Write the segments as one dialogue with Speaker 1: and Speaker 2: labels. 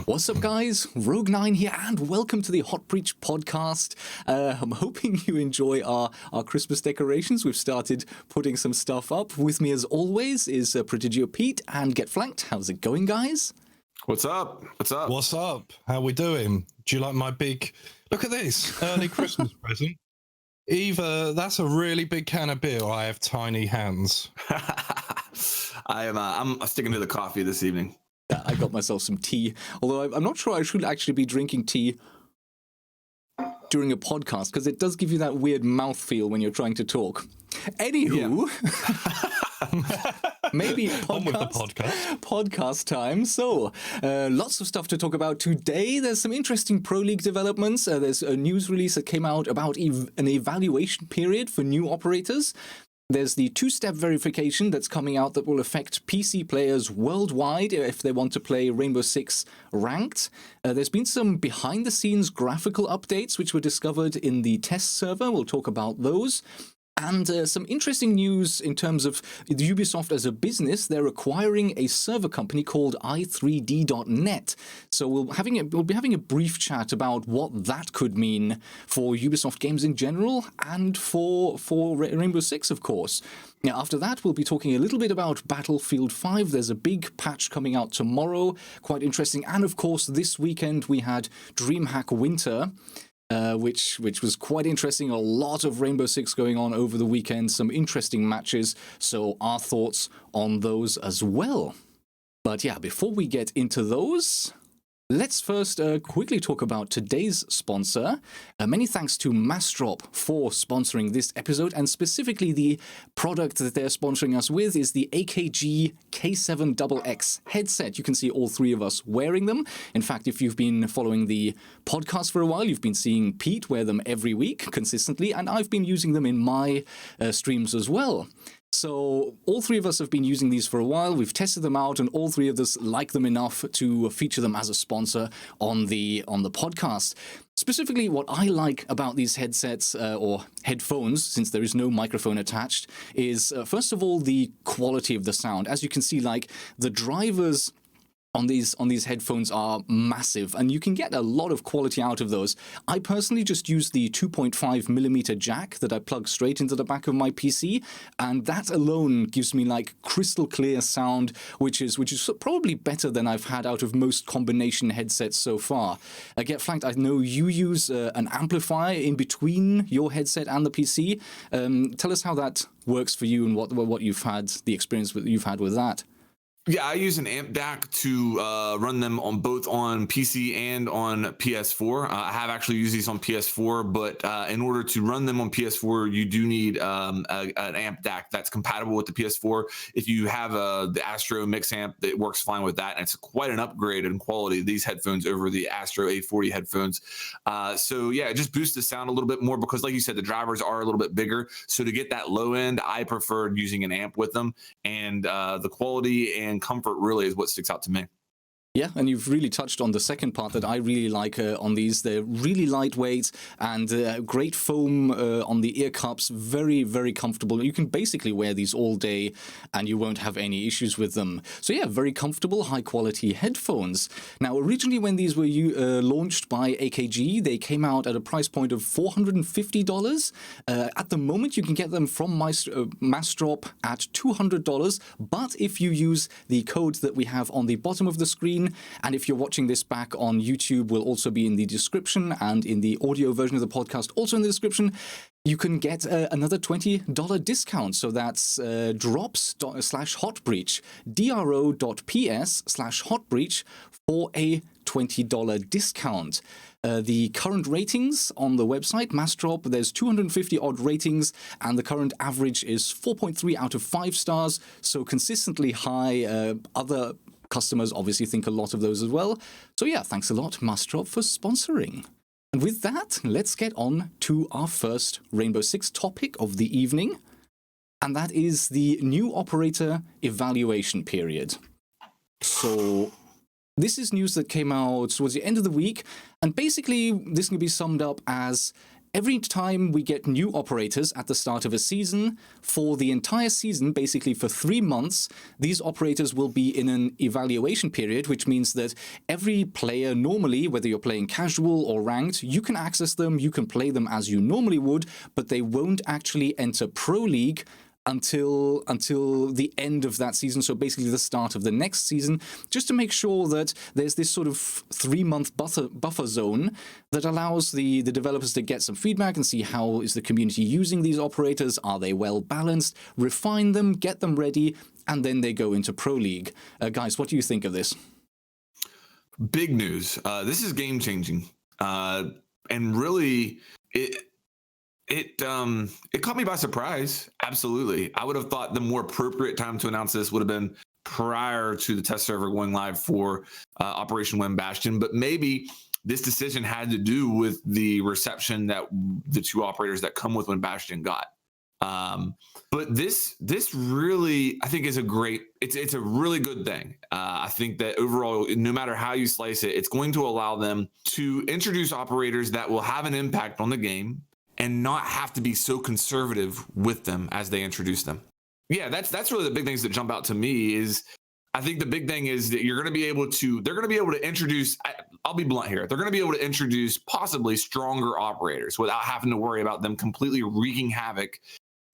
Speaker 1: What's up, guys? Rogue9 here, and welcome to the Hot Breach podcast. I'm hoping you enjoy our Christmas decorations. We've started putting some stuff up. With me, as always, is Prodigio Pete and Get Flanked. How's it going, guys?
Speaker 2: What's up? What's up?
Speaker 3: What's up? How we doing? Do you like my big... Look at this, early Christmas present. Either that's a really big can of beer or I have tiny hands.
Speaker 2: I'm sticking to the coffee this evening.
Speaker 1: I got myself some tea, although I'm not sure I should actually be drinking tea during a podcast, because it does give you that weird mouthfeel when you're trying to talk. Anywho, maybe podcast time. So, lots of stuff to talk about today. There's some interesting Pro League developments. There's a news release that came out about an evaluation period for new operators. There's the two-step verification that's coming out that will affect PC players worldwide if they want to play Rainbow Six Ranked. There's been some behind-the-scenes graphical updates which were discovered in the test server. We'll talk about those. And some interesting news in terms of Ubisoft as a business. They're acquiring a server company called i3D.net. So we'll be having a brief chat about what that could mean for Ubisoft games in general and for Rainbow Six, of course. Now, after that, we'll be talking a little bit about Battlefield 5. There's a big patch coming out tomorrow, quite interesting. And of course, this weekend we had DreamHack Winter, which was quite interesting. A lot of Rainbow Six going on over the weekend, some interesting matches, so our thoughts on those as well. But yeah, before we get into those, let's first quickly talk about today's sponsor. Many thanks to Mastrop for sponsoring this episode, and specifically the product that they're sponsoring us with is the ACOG K7XX headset. You can see all three of us wearing them. In fact, if you've been following the podcast for a while, you've been seeing Pete wear them every week consistently, and I've been using them in my streams as well. So all three of us have been using these for a while. We've tested them out, and all three of us like them enough to feature them as a sponsor on the podcast. Specifically, what I like about these headsets, or headphones, since there is no microphone attached, is, first of all, the quality of the sound. As you can see, like, the drivers on these headphones are massive, and you can get a lot of quality out of those. I personally just use the 2.5mm jack that I plug straight into the back of my PC, and that alone gives me like crystal clear sound, which is probably better than I've had out of most combination headsets so far. Get Flanked, I know you use an amplifier in between your headset and the PC. Tell us how that works for you and what you've had, the experience you've had with that.
Speaker 2: Yeah, I use an amp DAC to run them on both on PC and on PS4. I have actually used these on PS4, but in order to run them on PS4, you do need an amp DAC that's compatible with the PS4. If you have the Astro Mix amp, it works fine with that, and it's quite an upgrade in quality of these headphones over the Astro A40 headphones. So yeah, it just boosts the sound a little bit more because, like you said, the drivers are a little bit bigger. So to get that low end, I preferred using an amp with them, and the quality and comfort really is what sticks out to me.
Speaker 1: Yeah, and you've really touched on the second part that I really like on these. They're really lightweight and great foam on the ear cups. Very, very comfortable. You can basically wear these all day and you won't have any issues with them. So yeah, very comfortable, high-quality headphones. Now, originally when these were launched by ACOG, they came out at a price point of $450. At the moment, you can get them from Mastrop at $200. But if you use the code that we have on the bottom of the screen, and if you're watching this back on YouTube, will also be in the description, and in the audio version of the podcast, also in the description, you can get another $20 discount. So that's drops/hotbreach, dro.ps/hotbreach for a $20 discount. The current ratings on the website, Mastrop, there's 250 odd ratings, and the current average is 4.3 out of 5 stars, so consistently high. Other customers obviously think a lot of those as well. So yeah, thanks a lot, Mastrop, for sponsoring. And with that, let's get on to our first Rainbow Six topic of the evening, and that is the new operator evaluation period. So this is news that came out towards the end of the week, and basically this can be summed up as every time we get new operators at the start of a season, for the entire season, basically for 3 months, these operators will be in an evaluation period, which means that every player normally, whether you're playing casual or ranked, you can access them, you can play them as you normally would, but they won't actually enter Pro League until the end of that season, so basically the start of the next season, just to make sure that there's this sort of 3-month buffer zone that allows the developers to get some feedback and see how is the community using these operators, are they well balanced, refine them, get them ready, and then they go into Pro League. Guys, what do you think of this?
Speaker 2: Big news. This is game changing, and really it caught me by surprise. Absolutely. I would have thought the more appropriate time to announce this would have been prior to the test server going live for Operation Wind Bastion, but maybe this decision had to do with the reception that the 2 operators that come with Wind Bastion got. But this really, I think, is it's a really good thing. I think that overall, no matter how you slice it, it's going to allow them to introduce operators that will have an impact on the game and not have to be so conservative with them as they introduce them. Yeah, that's really the big things that jump out to me. Is I think the big thing is that they're going to be able to introduce, I'll be blunt here, they're going to be able to introduce possibly stronger operators without having to worry about them completely wreaking havoc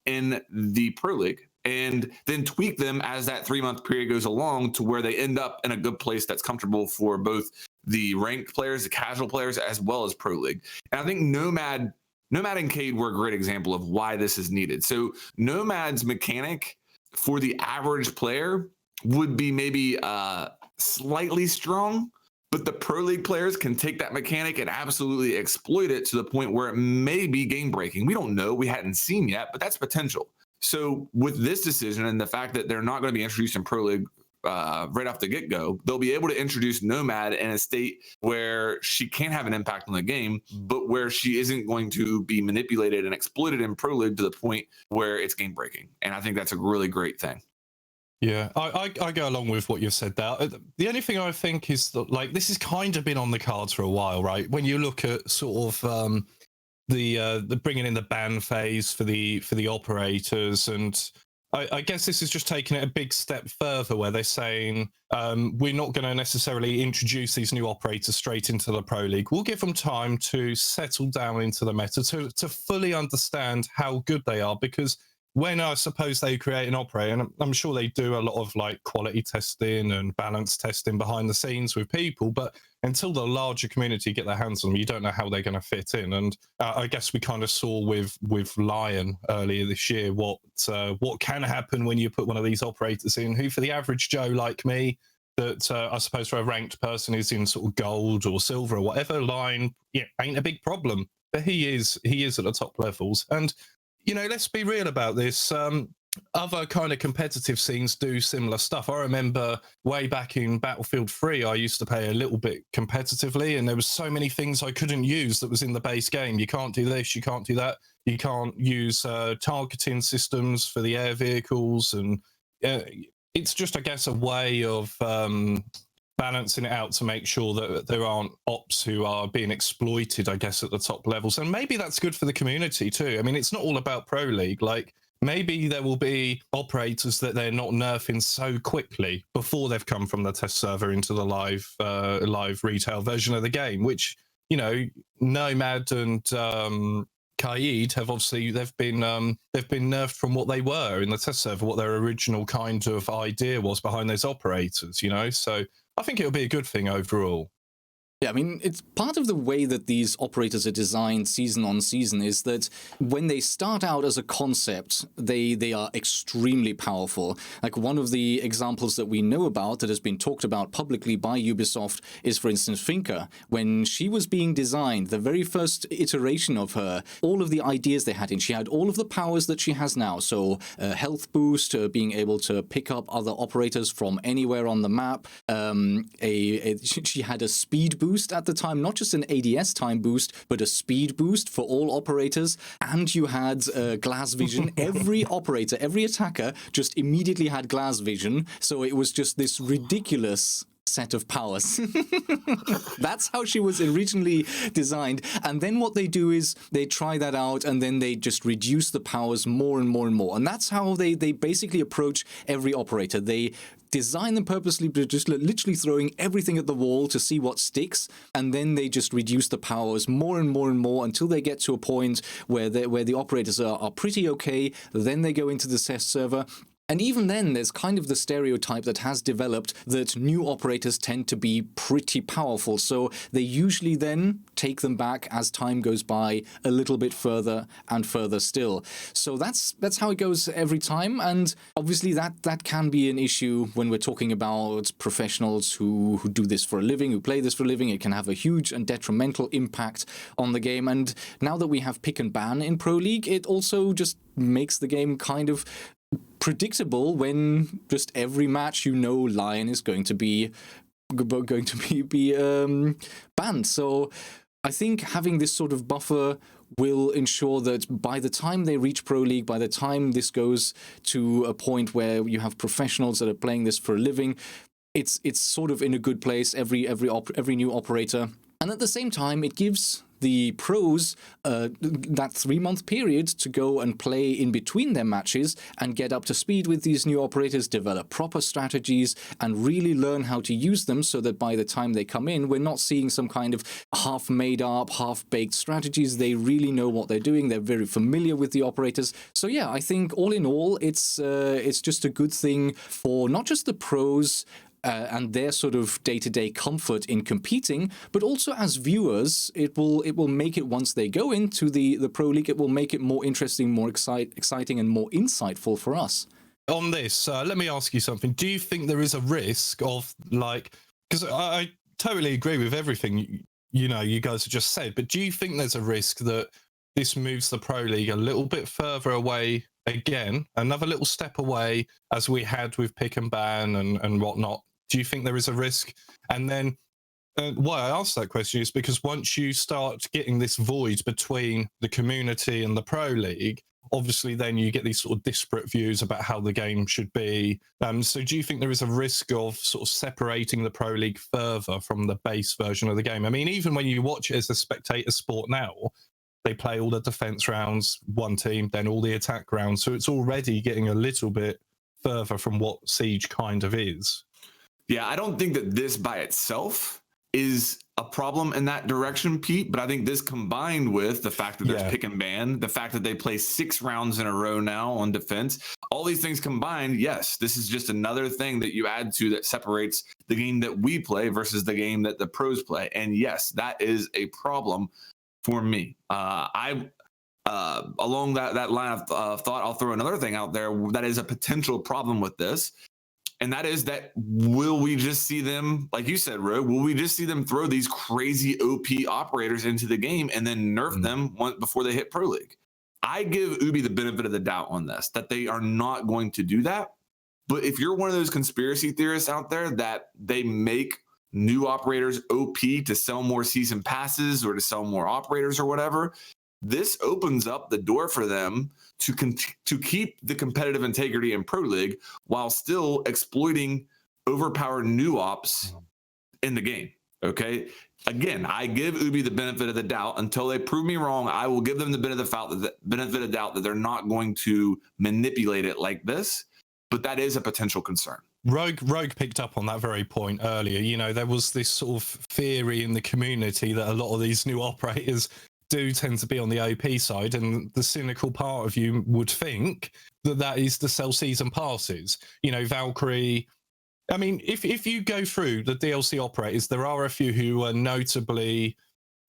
Speaker 2: in the Pro League, and then tweak them as that 3-month period goes along to where they end up in a good place that's comfortable for both the ranked players, the casual players, as well as Pro League. And I think Nomad and Cade were a great example of why this is needed. So Nomad's mechanic for the average player would be maybe slightly strong, but the Pro League players can take that mechanic and absolutely exploit it to the point where it may be game breaking. We don't know. We hadn't seen yet, but that's potential. So with this decision and the fact that they're not going to be introduced in Pro League right off the get-go, they'll be able to introduce Nomad in a state where she can have an impact on the game, but where she isn't going to be manipulated and exploited in Pro League to the point where it's game breaking. And I think that's a really great thing.
Speaker 3: Yeah, I go along with what you've said there. The only thing I think is that, like, this has kind of been on the cards for a while, right? When you look at sort of the bringing in the ban phase for the operators, and I guess this is just taking it a big step further, where they're saying we're not going to necessarily introduce these new operators straight into the Pro League. We'll give them time to settle down into the meta, to fully understand how good they are, because when I suppose they create an operator, and I'm sure they do a lot of like quality testing and balance testing behind the scenes with people, but until the larger community get their hands on them, you don't know how they're going to fit in. And I guess we kind of saw with Lion earlier this year what can happen when you put one of these operators in, who for the average Joe like me, that I suppose for a ranked person is in sort of gold or silver or whatever, Lion ain't a big problem, but he is at the top levels. And you know, let's be real about this. Other kind of competitive scenes do similar stuff. I remember way back in Battlefield 3, I used to play a little bit competitively, and there was so many things I couldn't use that was in the base game. You can't do this, you can't do that. You can't use targeting systems for the air vehicles. And it's just, I guess, a way of balancing it out to make sure that there aren't ops who are being exploited, I guess, at the top levels. And maybe that's good for the community too. I mean, it's not all about Pro League. Like, maybe there will be operators that they're not nerfing so quickly before they've come from the test server into the live retail version of the game, which, you know, Nomad and Kaid have obviously, they've been nerfed from what they were in the test server, what their original kind of idea was behind those operators, you know? So I think it'll be a good thing overall.
Speaker 1: Yeah, I mean, it's part of the way that these operators are designed season on season is that when they start out as a concept, they are extremely powerful. Like, one of the examples that we know about that has been talked about publicly by Ubisoft is, for instance, Finka. When she was being designed, the very first iteration of her, all of the ideas they had in, she had all of the powers that she has now. So health boost, being able to pick up other operators from anywhere on the map. She had a speed boost at the time, not just an ADS time boost, but a speed boost for all operators. And you had glass vision. Every operator, every attacker just immediately had glass vision. So it was just this ridiculous set of powers. That's how she was originally designed. And then what they do is they try that out and then they just reduce the powers more and more and more. And that's how they basically approach every operator. They design them purposely, but just literally throwing everything at the wall to see what sticks, and then they just reduce the powers more and more and more until they get to a point where the operators are pretty okay. Then they go into the test server. And even then, there's kind of the stereotype that has developed that new operators tend to be pretty powerful. So they usually then take them back as time goes by a little bit further and further still. So that's how it goes every time. And obviously that can be an issue when we're talking about professionals who do this for a living, who play this for a living. It can have a huge and detrimental impact on the game. And now that we have pick and ban in Pro League, it also just makes the game kind of predictable when just every match Lion is going to be banned. So I think having this sort of buffer will ensure that by the time they reach Pro League, by the time this goes to a point where you have professionals that are playing this for a living, it's sort of in a good place, every new operator. And at the same time, it gives the pros that 3-month period to go and play in between their matches and get up to speed with these new operators, develop proper strategies, and really learn how to use them so that by the time they come in, we're not seeing some kind of half-made up, half-baked strategies. They really know what they're doing. They're very familiar with the operators. So yeah, I think all in all, it's just a good thing for not just the pros and their sort of day-to-day comfort in competing, but also as viewers, it will make it, once they go into the Pro League, it will make it more interesting, more exciting, and more insightful for us.
Speaker 3: On this, let me ask you something. Do you think there is a risk of, like, because I totally agree with everything you guys have just said, but do you think there's a risk that this moves the Pro League a little bit further away again, another little step away, as we had with pick and ban and whatnot? Do you think there is a risk? And then why I ask that question is because once you start getting this void between the community and the Pro League, obviously then you get these sort of disparate views about how the game should be. So do you think there is a risk of sort of separating the Pro League further from the base version of the game? I mean, even when you watch it as a spectator sport now, they play all the defense rounds, one team, then all the attack rounds. So it's already getting a little bit further from what Siege kind of is.
Speaker 2: Yeah, I don't think that this by itself is a problem in that direction, Pete, but I think this combined with the fact that there's pick and ban, the fact that they play 6 rounds in a row now on defense, all these things combined, yes, this is just another thing that you add to that separates the game that we play versus the game that the pros play. And yes, that is a problem for me. Along that line of thought, I'll throw another thing out there that is a potential problem with this. And that is that will we just see them, like you said, Ro, will we just see them throw these crazy OP operators into the game and then nerf them before they hit Pro League? I give Ubi the benefit of the doubt on this, that they are not going to do that. But if you're one of those conspiracy theorists out there that they make new operators OP to sell more season passes or to sell more operators or whatever, this opens up the door for them to keep the competitive integrity in Pro League while still exploiting overpowered new ops in the game. Okay. Again, I give Ubi the benefit of the doubt until they prove me wrong. I will give them the benefit of doubt that they're not going to manipulate it like this, but that is a potential concern.
Speaker 3: Rogue picked up on that very point earlier. There was this sort of theory in the community that a lot of these new operators do tend to be on the OP side, and the cynical part of you would think that is to sell season passes. Valkyrie. I mean, if you go through the DLC operators, there are a few who are notably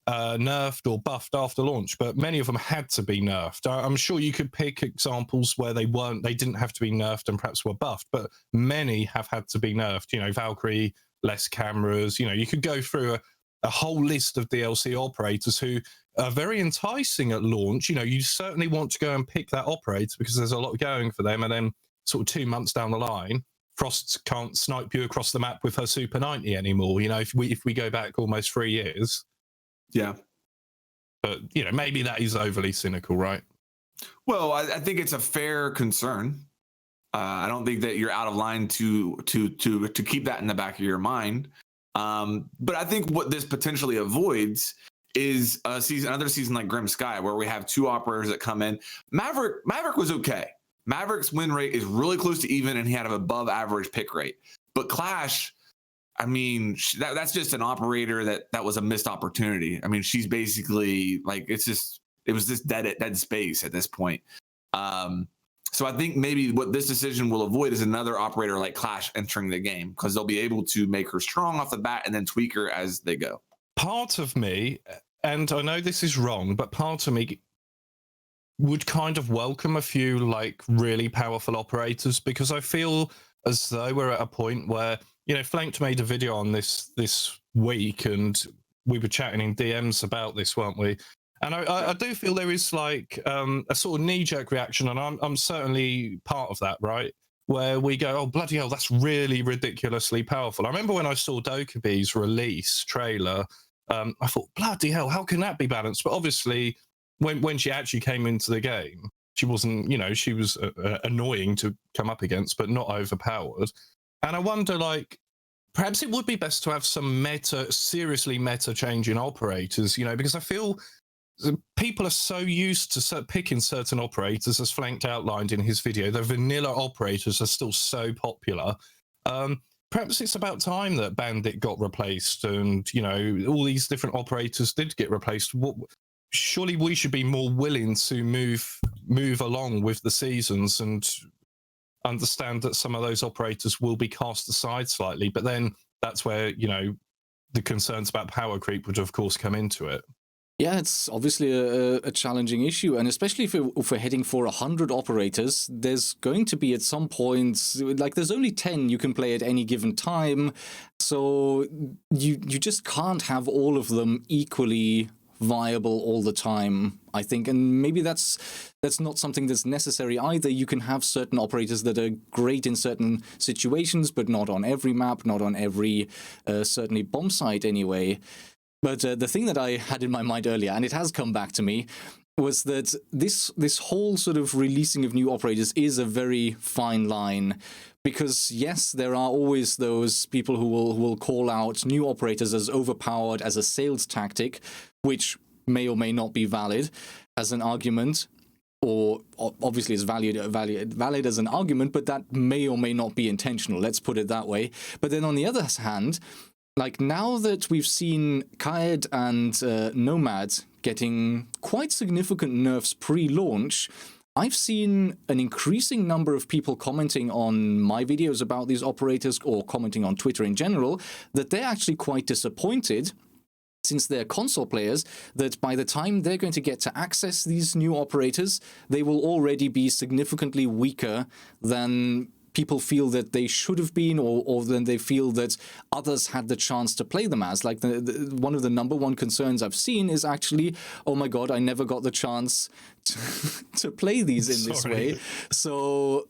Speaker 3: nerfed or buffed after launch, but many of them had to be nerfed. I'm sure you could pick examples where they didn't have to be nerfed and perhaps were buffed, but many have had to be nerfed. Valkyrie, less cameras. You could go through a whole list of DLC operators who are very enticing at launch. You certainly want to go and pick that operator because there's a lot going for them. And then sort of 2 months down the line, Frost can't snipe you across the map with her Super 90 anymore. If we go back almost 3 years.
Speaker 2: Yeah.
Speaker 3: But, maybe that is overly cynical, right?
Speaker 2: Well, I think it's a fair concern. I don't think that you're out of line to keep that in the back of your mind. But I think what this potentially avoids is another season like Grim Sky, where we have two operators that come in. Maverick was okay. Maverick's win rate is really close to even, and he had an above average pick rate. But Clash, I mean, that's just an operator that was a missed opportunity. I mean, she's basically like, it was just dead space at this point. So I think maybe what this decision will avoid is another operator like Clash entering the game, because they'll be able to make her strong off the bat and then tweak her as they go.
Speaker 3: Part of me, and I know this is wrong, but part of me would kind of welcome a few like really powerful operators, because I feel as though we're at a point where, you know, Flanked made a video on this week, and we were chatting in DMs about this, weren't we? And I do feel there is like a sort of knee-jerk reaction, and I'm certainly part of that, right? Where we go, oh, bloody hell, that's really ridiculously powerful. I remember when I saw Dokubi's release trailer, I thought, bloody hell, how can that be balanced? But obviously, when she actually came into the game, she wasn't, you know, she was annoying to come up against, but not overpowered. And I wonder, like, perhaps it would be best to have some seriously meta change in operators, you know, because I feel people are so used to picking certain operators, as Flanked outlined in his video. The vanilla operators are still so popular. Perhaps it's about time that Bandit got replaced, and, you know, all these different operators did get replaced. Surely we should be more willing to move along with the seasons and understand that some of those operators will be cast aside slightly. But then that's where, you know, the concerns about power creep would, of course, come into it.
Speaker 1: Yeah, it's obviously a challenging issue, and especially if we're heading for 100 operators, there's going to be at some point, like, there's only 10 you can play at any given time, so you just can't have all of them equally viable all the time, I think. And maybe that's not something that's necessary either. You can have certain operators that are great in certain situations, but not on every map, not on every certainly bomb site anyway. But the thing that I had in my mind earlier, and it has come back to me, was that this whole sort of releasing of new operators is a very fine line. Because yes, there are always those people who will call out new operators as overpowered as a sales tactic, which may or may not be valid as an argument, or obviously is valid as an argument, but that may or may not be intentional. Let's put it that way. But then on the other hand, like, now that we've seen Kaed and Nomad getting quite significant nerfs pre-launch, I've seen an increasing number of people commenting on my videos about these operators, or commenting on Twitter in general, that they're actually quite disappointed, since they're console players, that by the time they're going to get to access these new operators, they will already be significantly weaker than people feel that they should have been, or then they feel that others had the chance to play them as. Like, one of the number one concerns I've seen is actually, oh my god, I never got the chance to play these in this way. So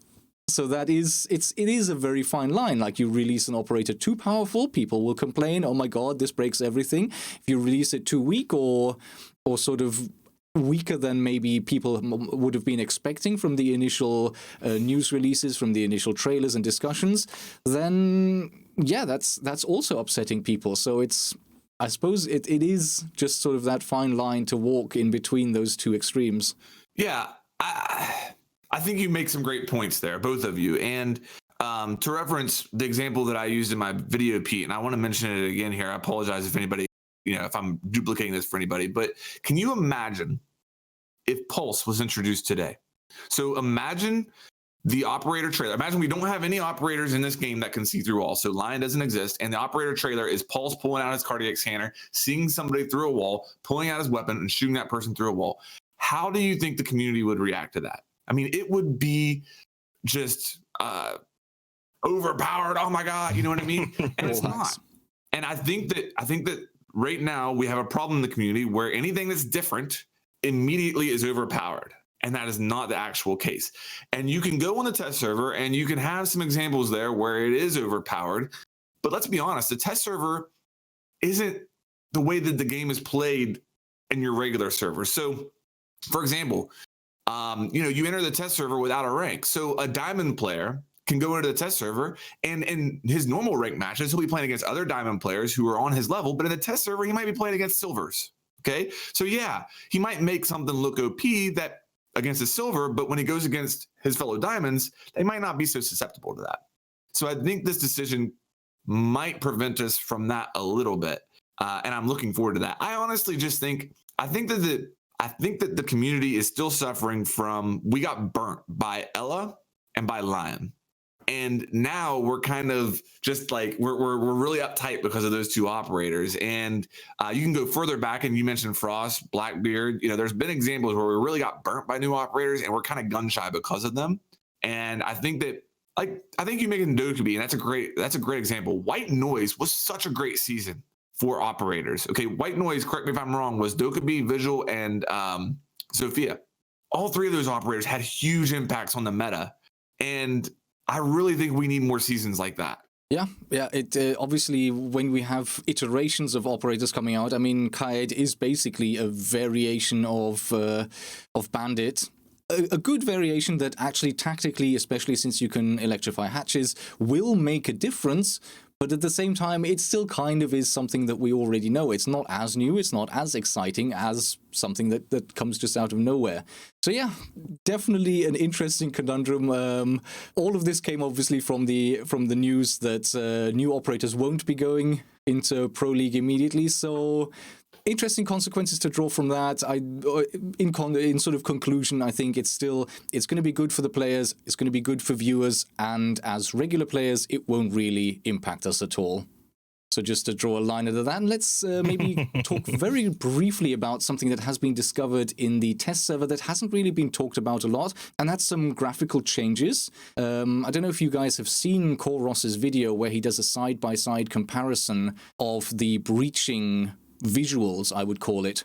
Speaker 1: that it is a very fine line. Like, you release an operator too powerful, people will complain, oh my god, this breaks everything. If you release it too weak, or sort of weaker than maybe people would have been expecting from the initial news releases, from the initial trailers and discussions, then yeah, that's also upsetting people. So I suppose it is just sort of that fine line to walk in between those two extremes.
Speaker 2: Yeah, I think you make some great points there, both of you. And to reference the example that I used in my video, Pete, and I want to mention it again here. I apologize if anybody, you know, if I'm duplicating this for anybody, but can you imagine if Pulse was introduced today? So imagine the operator trailer. Imagine we don't have any operators in this game that can see through walls. So Lion doesn't exist. And the operator trailer is Pulse pulling out his cardiac scanner, seeing somebody through a wall, pulling out his weapon and shooting that person through a wall. How do you think the community would react to that? I mean, it would be just overpowered. Oh my God. You know what I mean? And it's not. And I think that right now we have a problem in the community where anything that's different immediately is overpowered. And that is not the actual case. And you can go on the test server and you can have some examples there where it is overpowered. But let's be honest, the test server isn't the way that the game is played in your regular server. So, for example, you enter the test server without a rank. So a diamond player can go into the test server, and in his normal rank matches, he'll be playing against other diamond players who are on his level, but in the test server, he might be playing against silvers. Okay. So yeah, he might make something look OP that against a silver, but when he goes against his fellow diamonds, they might not be so susceptible to that. So I think this decision might prevent us from that a little bit. And I'm looking forward to that. I honestly just think that the community is still suffering from, we got burnt by Ella and by Lion. And now we're kind of just like, we're really uptight because of those two operators. And you can go further back, and you mentioned Frost, Blackbeard. There's been examples where we really got burnt by new operators, and we're kind of gun shy because of them. And I think that, I think you mentioned Dokkaebi, and that's a great example. White Noise was such a great season for operators. Okay, White Noise, correct me if I'm wrong, was Dokkaebi, Vigil, and Sophia. All three of those operators had huge impacts on the meta. And I really think we need more seasons like that.
Speaker 1: Yeah. It obviously, when we have iterations of operators coming out, I mean, Kaed is basically a variation of Bandit. A good variation that actually tactically, especially since you can electrify hatches, will make a difference. But at the same time, it still kind of is something that we already know. It's not as new, it's not as exciting as something that comes just out of nowhere. So yeah, definitely an interesting conundrum. All of this came obviously from the news that new operators won't be going into Pro League immediately. So interesting consequences to draw from that. In sort of conclusion, I think it's going to be good for the players, it's going to be good for viewers, and as regular players, it won't really impact us at all. So just to draw a line under that, let's maybe talk very briefly about something that has been discovered in the test server that hasn't really been talked about a lot, and that's some graphical changes. I don't know if you guys have seen Koros's video where he does a side-by-side comparison of the breaching visuals, I would call it.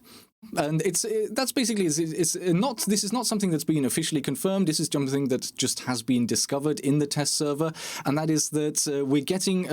Speaker 1: And that's basically, this is not something that's been officially confirmed. This is something that just has been discovered in the test server, and that is that we're getting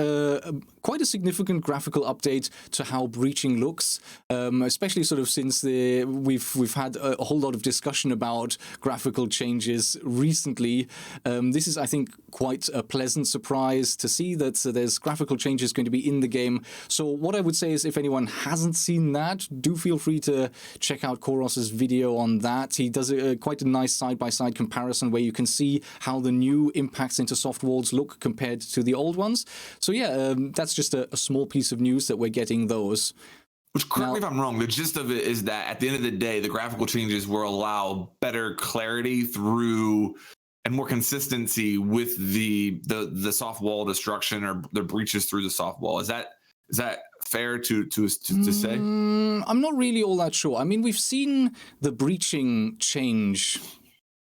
Speaker 1: quite a significant graphical update to how breaching looks, especially sort of since we've had a whole lot of discussion about graphical changes recently. This is, I think, quite a pleasant surprise to see that there's graphical changes going to be in the game. So what I would say is, if anyone hasn't seen that, do feel free to check out Koros's video on that. He does quite a nice side-by-side comparison where you can see how the new impacts into soft walls look compared to the old ones. So yeah, that's just a small piece of news that we're getting those.
Speaker 2: Which, correct me if I'm wrong, the gist of it is that at the end of the day, the graphical changes will allow better clarity through and more consistency with the soft wall destruction or the breaches through the soft wall. Is that fair to say?
Speaker 1: I'm not really all that sure. I mean, we've seen the breaching change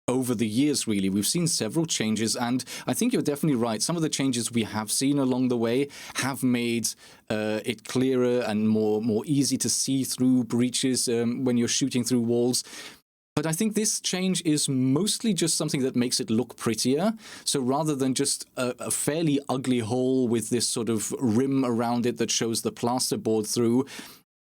Speaker 1: over the years, really. We've seen several changes, and I think you're definitely right. Some of the changes we have seen along the way have made it clearer and more easy to see through breaches when you're shooting through walls. But I think this change is mostly just something that makes it look prettier. So rather than just a fairly ugly hole with this sort of rim around it that shows the plasterboard through,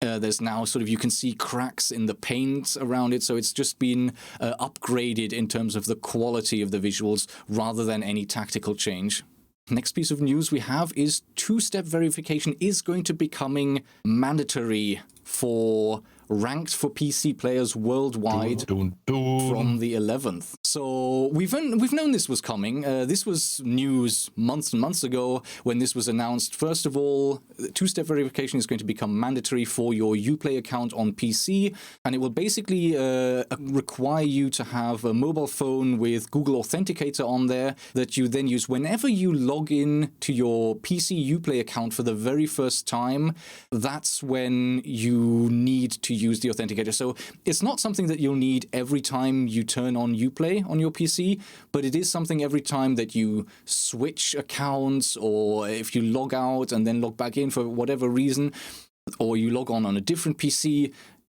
Speaker 1: there's now sort of, you can see cracks in the paint around it. So it's just been upgraded in terms of the quality of the visuals rather than any tactical change. Next piece of news we have is two-step verification is going to be becoming mandatory for ranked for PC players worldwide from the 11th. So we've known this was coming. This was news months and months ago when this was announced. First of all, two-step verification is going to become mandatory for your Uplay account on PC, and it will basically require you to have a mobile phone with Google Authenticator on there that you then use whenever you log in to your PC Uplay account for the very first time. That's when you need to use the authenticator. So it's not something that you'll need every time you turn on Uplay on your PC, but it is something every time that you switch accounts, or if you log out and then log back in for whatever reason, or you log on a different PC,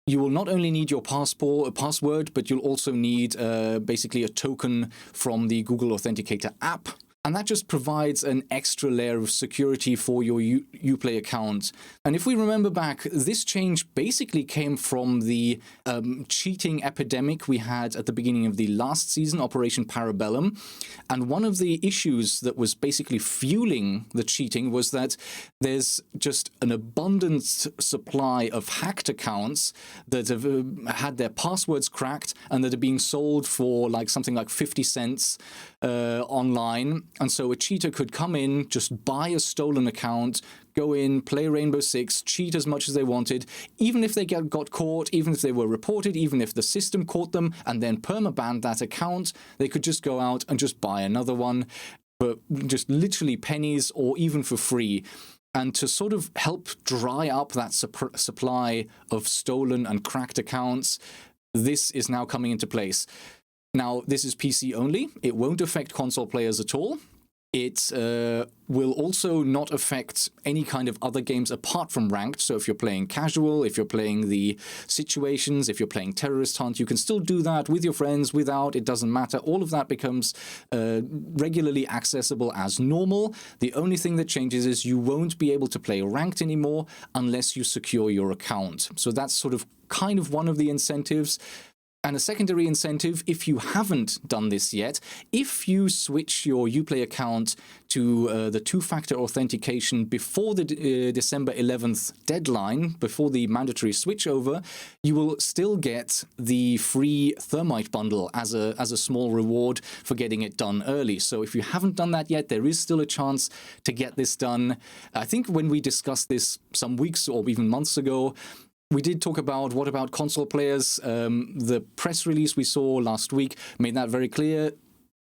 Speaker 1: you will not only need your password, but you'll also need basically a token from the Google Authenticator app. And that just provides an extra layer of security for your Uplay account. And if we remember back, this change basically came from the cheating epidemic we had at the beginning of the last season, Operation Parabellum. And one of the issues that was basically fueling the cheating was that there's just an abundant supply of hacked accounts that have had their passwords cracked and that are being sold for like something like 50 cents online. And so a cheater could come in, just buy a stolen account, go in, play Rainbow Six, cheat as much as they wanted, even if they got caught, even if they were reported, even if the system caught them and then permabanned that account, they could just go out and just buy another one for just literally pennies or even for free. And to sort of help dry up that supply of stolen and cracked accounts, this is now coming into place. Now, this is PC only. It won't affect console players at all. It will also not affect any kind of other games apart from ranked. So if you're playing casual, if you're playing the situations, if you're playing terrorist hunt, you can still do that with your friends, without, it doesn't matter. All of that becomes regularly accessible as normal. The only thing that changes is you won't be able to play ranked anymore unless you secure your account. So that's sort of kind of one of the incentives. And a secondary incentive, if you haven't done this yet, if you switch your Uplay account to the two-factor authentication before the December 11th deadline, before the mandatory switchover, you will still get the free Thermite bundle as a small reward for getting it done early. So if you haven't done that yet, there is still a chance to get this done. I think when we discussed this some weeks or even months ago, we did talk about what about console players. The press release we saw last week made that very clear.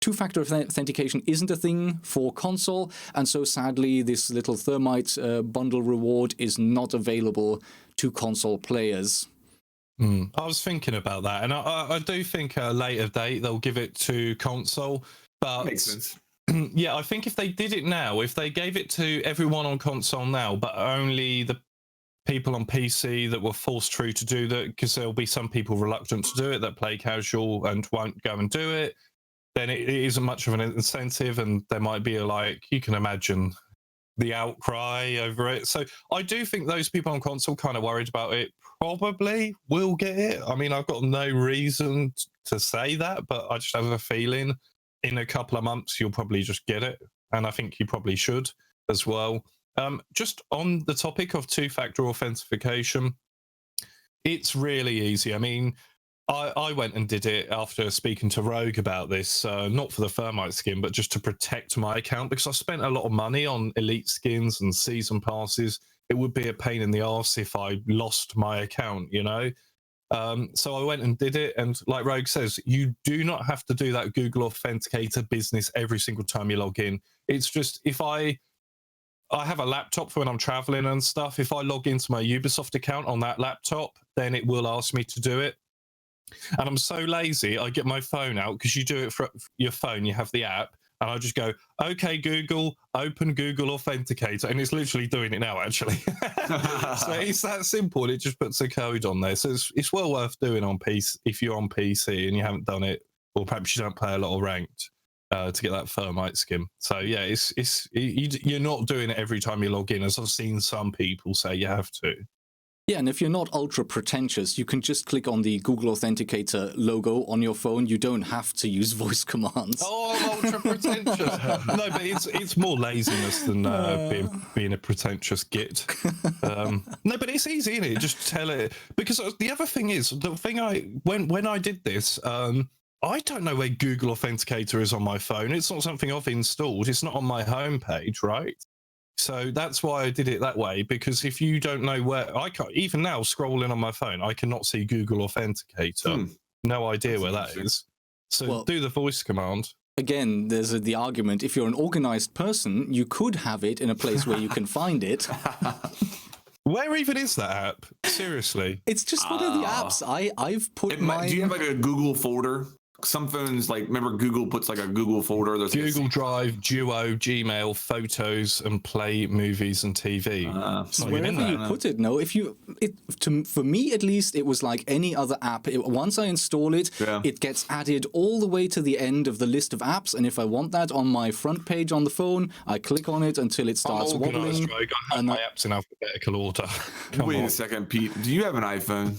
Speaker 1: Two-factor authentication isn't a thing for console, and so sadly this little Thermite bundle reward is not available to console players.
Speaker 3: I was thinking about that, and I do think at a later date they'll give it to console, but
Speaker 2: Makes sense.
Speaker 3: Yeah, I think if they did it now, if they gave it to everyone on console now, but only the people on PC that were forced through to do that, because there'll be some people reluctant to do it that play casual and won't go and do it, then it isn't much of an incentive, and there might be you can imagine the outcry over it. So I do think those people on console kind of worried about it probably will get it. I mean, I've got no reason to say that, but I just have a feeling in a couple of months you'll probably just get it, and I think you probably should as well. Just on the topic of two-factor authentication, it's really easy. I mean, I went and did it after speaking to Rogue about this, not for the Thermite skin, but just to protect my account, because I spent a lot of money on elite skins and season passes. It would be a pain in the arse if I lost my account, you know? So I went and did it, and like Rogue says, you do not have to do that Google Authenticator business every single time you log in. It's just, if I have a laptop for when I'm traveling and stuff. If I log into my Ubisoft account on that laptop, then it will ask me to do it. And I'm so lazy, I get my phone out, because you do it for your phone, you have the app, and I just go, okay, Google, open Google Authenticator, and it's literally doing it now, actually. So it's that simple, and it just puts a code on there. So it's well worth doing on PC if you're on PC and you haven't done it, or perhaps you don't play a lot of ranked. To get that Thermite skin. So yeah, you're not doing it every time you log in, as I've seen some people say you have to.
Speaker 1: Yeah, and if you're not ultra pretentious, you can just click on the Google Authenticator logo on your phone. You don't have to use voice commands.
Speaker 3: Oh, I'm ultra pretentious. No, but it's more laziness than being a pretentious git. No, but it's easy, isn't it? Just tell it. Because the other thing is, when I did this, I don't know where Google Authenticator is on my phone. It's not something I've installed. It's not on my homepage, right? So that's why I did it that way, because if you don't know where, I can't, even now scrolling on my phone, I cannot see Google Authenticator. No idea where that is. So do the voice command.
Speaker 1: Again, there's the argument, if you're an organized person, you could have it in a place where you can find it.
Speaker 3: Where even is that app? Seriously.
Speaker 1: It's just one of the apps. I've put my...
Speaker 2: Do you have like a Google folder? some phones, like remember Google puts like a Google folder. There's
Speaker 3: Google Drive, Duo, Gmail, Photos, and Play Movies and TV.
Speaker 1: Wherever you put it, no. For me at least, it was like any other app. Once I install it, it gets added all the way to the end of the list of apps. And if I want that on my front page on the phone, I click on it until it starts wobbling.
Speaker 3: I have my apps in alphabetical order.
Speaker 2: Wait a second, Pete. Do you have an iPhone?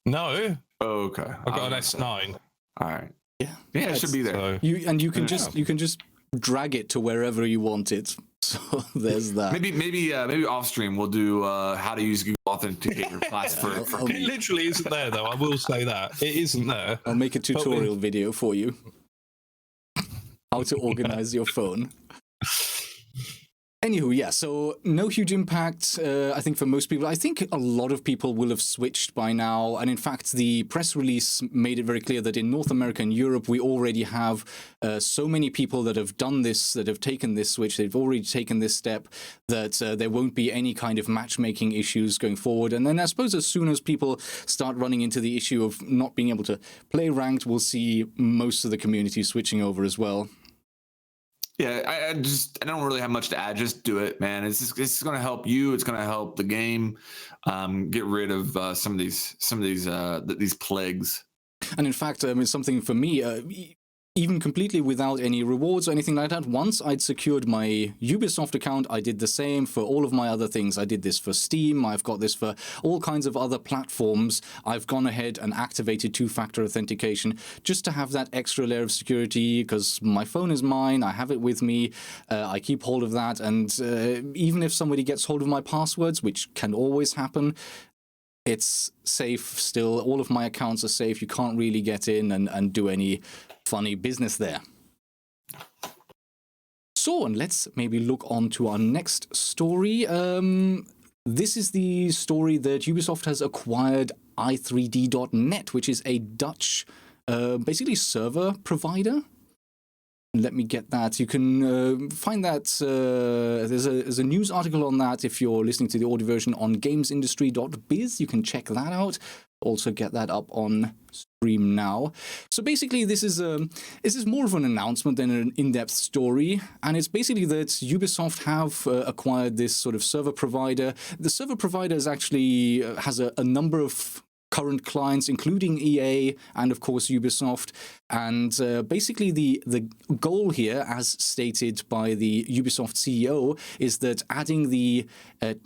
Speaker 3: No.
Speaker 2: Oh, okay.
Speaker 3: I've got an S9.
Speaker 2: All right.
Speaker 1: Yeah,
Speaker 2: it should be there.
Speaker 3: So,
Speaker 1: you can just drag it to wherever you want it. So there's that.
Speaker 2: Maybe off stream we'll do how to use Google Authenticator class for
Speaker 3: it literally isn't there though. I will say that it isn't there.
Speaker 1: I'll make a tutorial video for you. How to organize your phone. Anywho, yeah, so no huge impact, I think, for most people. I think a lot of people will have switched by now. And in fact, the press release made it very clear that in North America and Europe, we already have so many people that have done this, that have taken this switch. They've already taken this step, that there won't be any kind of matchmaking issues going forward. And then I suppose as soon as people start running into the issue of not being able to play ranked, we'll see most of the community switching over as well.
Speaker 2: Yeah, I don't really have much to add. Just do it, man. It's going to help you. It's going to help the game get rid of some of these plagues.
Speaker 1: And in fact, it's something for me. Even completely without any rewards or anything like that. Once I'd secured my Ubisoft account, I did the same for all of my other things. I did this for Steam. I've got this for all kinds of other platforms. I've gone ahead and activated two-factor authentication just to have that extra layer of security because my phone is mine. I have it with me. I keep hold of that. And even if somebody gets hold of my passwords, which can always happen, it's safe still. All of my accounts are safe. You can't really get in and do any funny business there. So, and let's maybe look on to our next story. This is the story that Ubisoft has acquired i3D.net, which is a Dutch, basically server provider. Let me get that. You can find that. There's a news article on that if you're listening to the audio version on gamesindustry.biz. You can check that out. Also get that up on stream now. So basically, this is more of an announcement than an in-depth story, and it's basically that Ubisoft have acquired this sort of server provider. The server provider is actually has a number of current clients, including EA and, of course, Ubisoft. And basically, the goal here, as stated by the Ubisoft CEO, is that adding the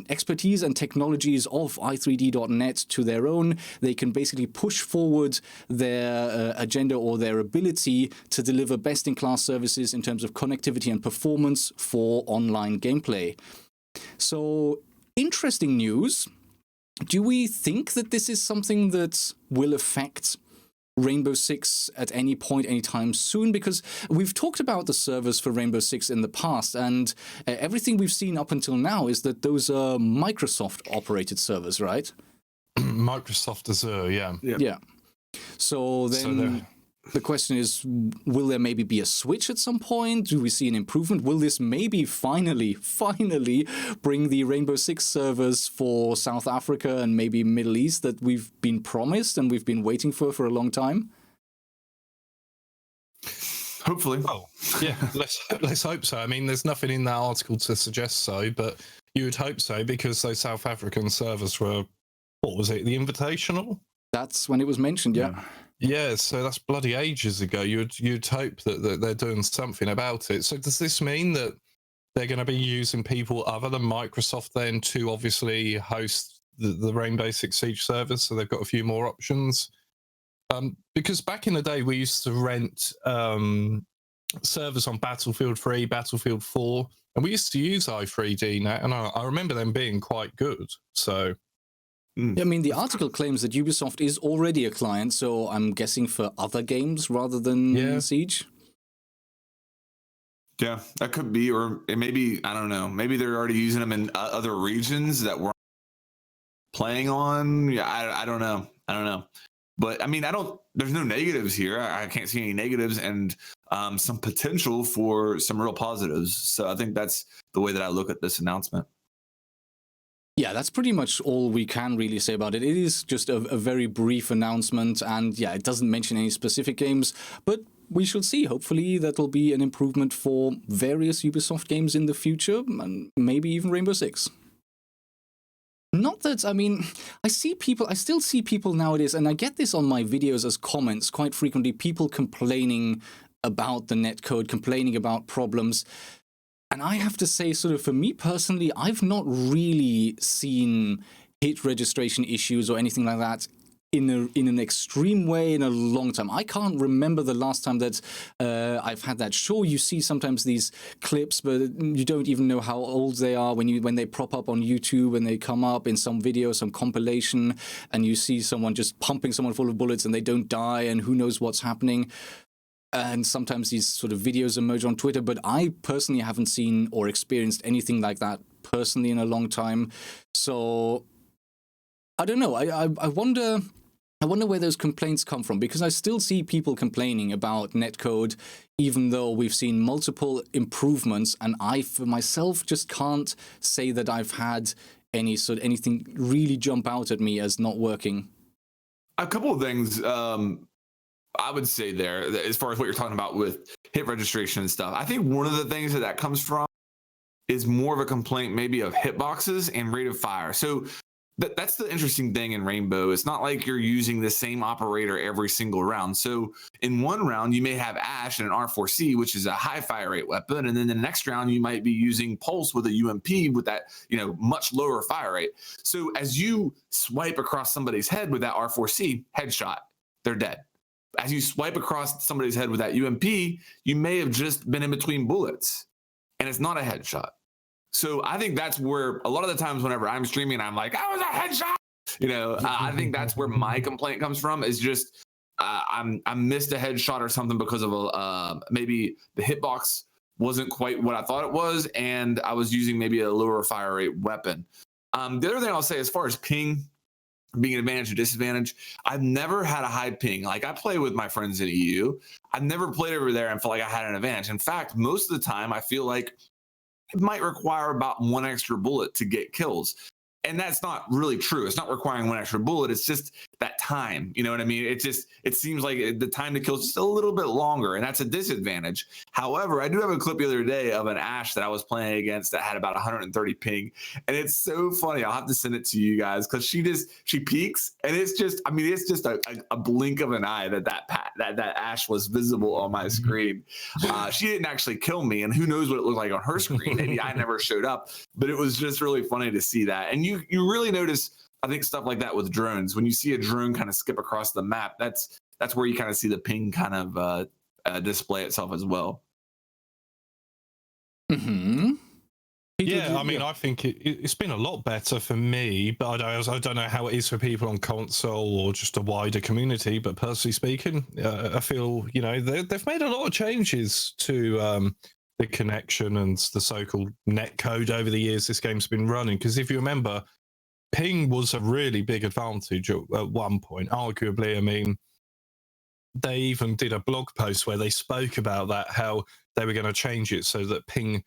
Speaker 1: expertise and technologies of i3D.net to their own, they can basically push forward their agenda or their ability to deliver best-in-class services in terms of connectivity and performance for online gameplay. So, interesting news. Do we think that this is something that will affect Rainbow Six at any point, anytime soon? Because we've talked about the servers for Rainbow Six in the past, and everything we've seen up until now is that those are Microsoft-operated servers, right?
Speaker 3: Microsoft Azure, yeah.
Speaker 1: Yeah. So then the question is, will there maybe be a switch at some point? Do we see an improvement? Will this maybe finally bring the Rainbow Six servers for South Africa and maybe Middle East that we've been promised and we've been waiting for a long time?
Speaker 2: Hopefully.
Speaker 3: Oh, yeah, let's hope so. I mean, there's nothing in that article to suggest so, but you would hope so because those South African servers were, what was it, the Invitational?
Speaker 1: That's when it was mentioned, yeah.
Speaker 3: Yeah, so that's bloody ages ago. You'd hope that they're doing something about it. So does this mean that they're going to be using people other than Microsoft then to obviously host the Rainbow Six Siege servers? So they've got a few more options. Because back in the day, we used to rent servers on Battlefield 3, Battlefield 4, and we used to use i3D now, and I remember them being quite good. So.
Speaker 1: I mean, the article claims that Ubisoft is already a client, so I'm guessing for other games rather than Siege.
Speaker 2: Yeah, that could be, or maybe, I don't know, maybe they're already using them in other regions that we're playing on. Yeah, I don't know. But I mean, there's no negatives here. I can't see any negatives and some potential for some real positives. So I think that's the way that I look at this announcement.
Speaker 1: Yeah, that's pretty much all we can really say about it. It is just a very brief announcement, and yeah, it doesn't mention any specific games, but we shall see. Hopefully that'll be an improvement for various Ubisoft games in the future, and maybe even Rainbow Six. Not that, I mean, I still see people nowadays, and I get this on my videos as comments quite frequently, people complaining about the netcode, complaining about problems. And I have to say, sort of, for me personally, I've not really seen hit registration issues or anything like that in an extreme way in a long time. I can't remember the last time that I've had that. Sure, you see sometimes these clips, but you don't even know how old they are when they prop up on YouTube and they come up in some video, some compilation, and you see someone just pumping someone full of bullets and they don't die, and who knows what's happening. And sometimes these sort of videos emerge on Twitter, but I personally haven't seen or experienced anything like that personally in a long time. So I don't know. I wonder where those complaints come from, because I still see people complaining about netcode, even though we've seen multiple improvements, and I, for myself, just can't say that I've had anything really jump out at me as not working.
Speaker 2: A couple of things I would say there, as far as what you're talking about with hit registration and stuff. I think one of the things that comes from is more of a complaint maybe of hitboxes and rate of fire. So that's the interesting thing in Rainbow. It's not like you're using the same operator every single round. So in one round, you may have Ash and an R4C, which is a high fire rate weapon. And then the next round, you might be using Pulse with a UMP with that, much lower fire rate. So as you swipe across somebody's head with that R4C, headshot, they're dead. As you swipe across somebody's head with that UMP, you may have just been in between bullets, and it's not a headshot. So I think that's where a lot of the times whenever I'm streaming, I'm like, "That was a headshot." I think that's where my complaint comes from. Is just I missed a headshot or something because of maybe the hitbox wasn't quite what I thought it was, and I was using maybe a lower fire rate weapon. The other thing I'll say, as far as ping being an advantage or disadvantage, I've never had a high ping. Like, I play with my friends in EU. I've never played over there and felt like I had an advantage. In fact, most of the time I feel like it might require about one extra bullet to get kills. And that's not really true. It's not requiring one extra bullet. It's just that time. You know what I mean? It seems like the time to kill is just a little bit longer, and that's a disadvantage. However, I do have a clip the other day of an Ash that I was playing against that had about 130 ping. And it's so funny. I'll have to send it to you guys, because she peeks, and it's just a blink of an eye that Ash was visible on my screen. She didn't actually kill me, and who knows what it looked like on her screen. Maybe I never showed up, but it was just really funny to see that. And you really notice, I think, stuff like that with drones. When you see a drone kind of skip across the map, that's where you kind of see the ping kind of display itself as well.
Speaker 1: Mm-hmm.
Speaker 3: Yeah, I mean, I think it's been a lot better for me, but I don't know how it is for people on console or just a wider community. But personally speaking, I feel, they've made a lot of changes to the connection and the so-called netcode over the years this game's been running. Because if you remember, ping was a really big advantage at one point. Arguably, I mean, they even did a blog post where they spoke about that, how they were going to change it so that ping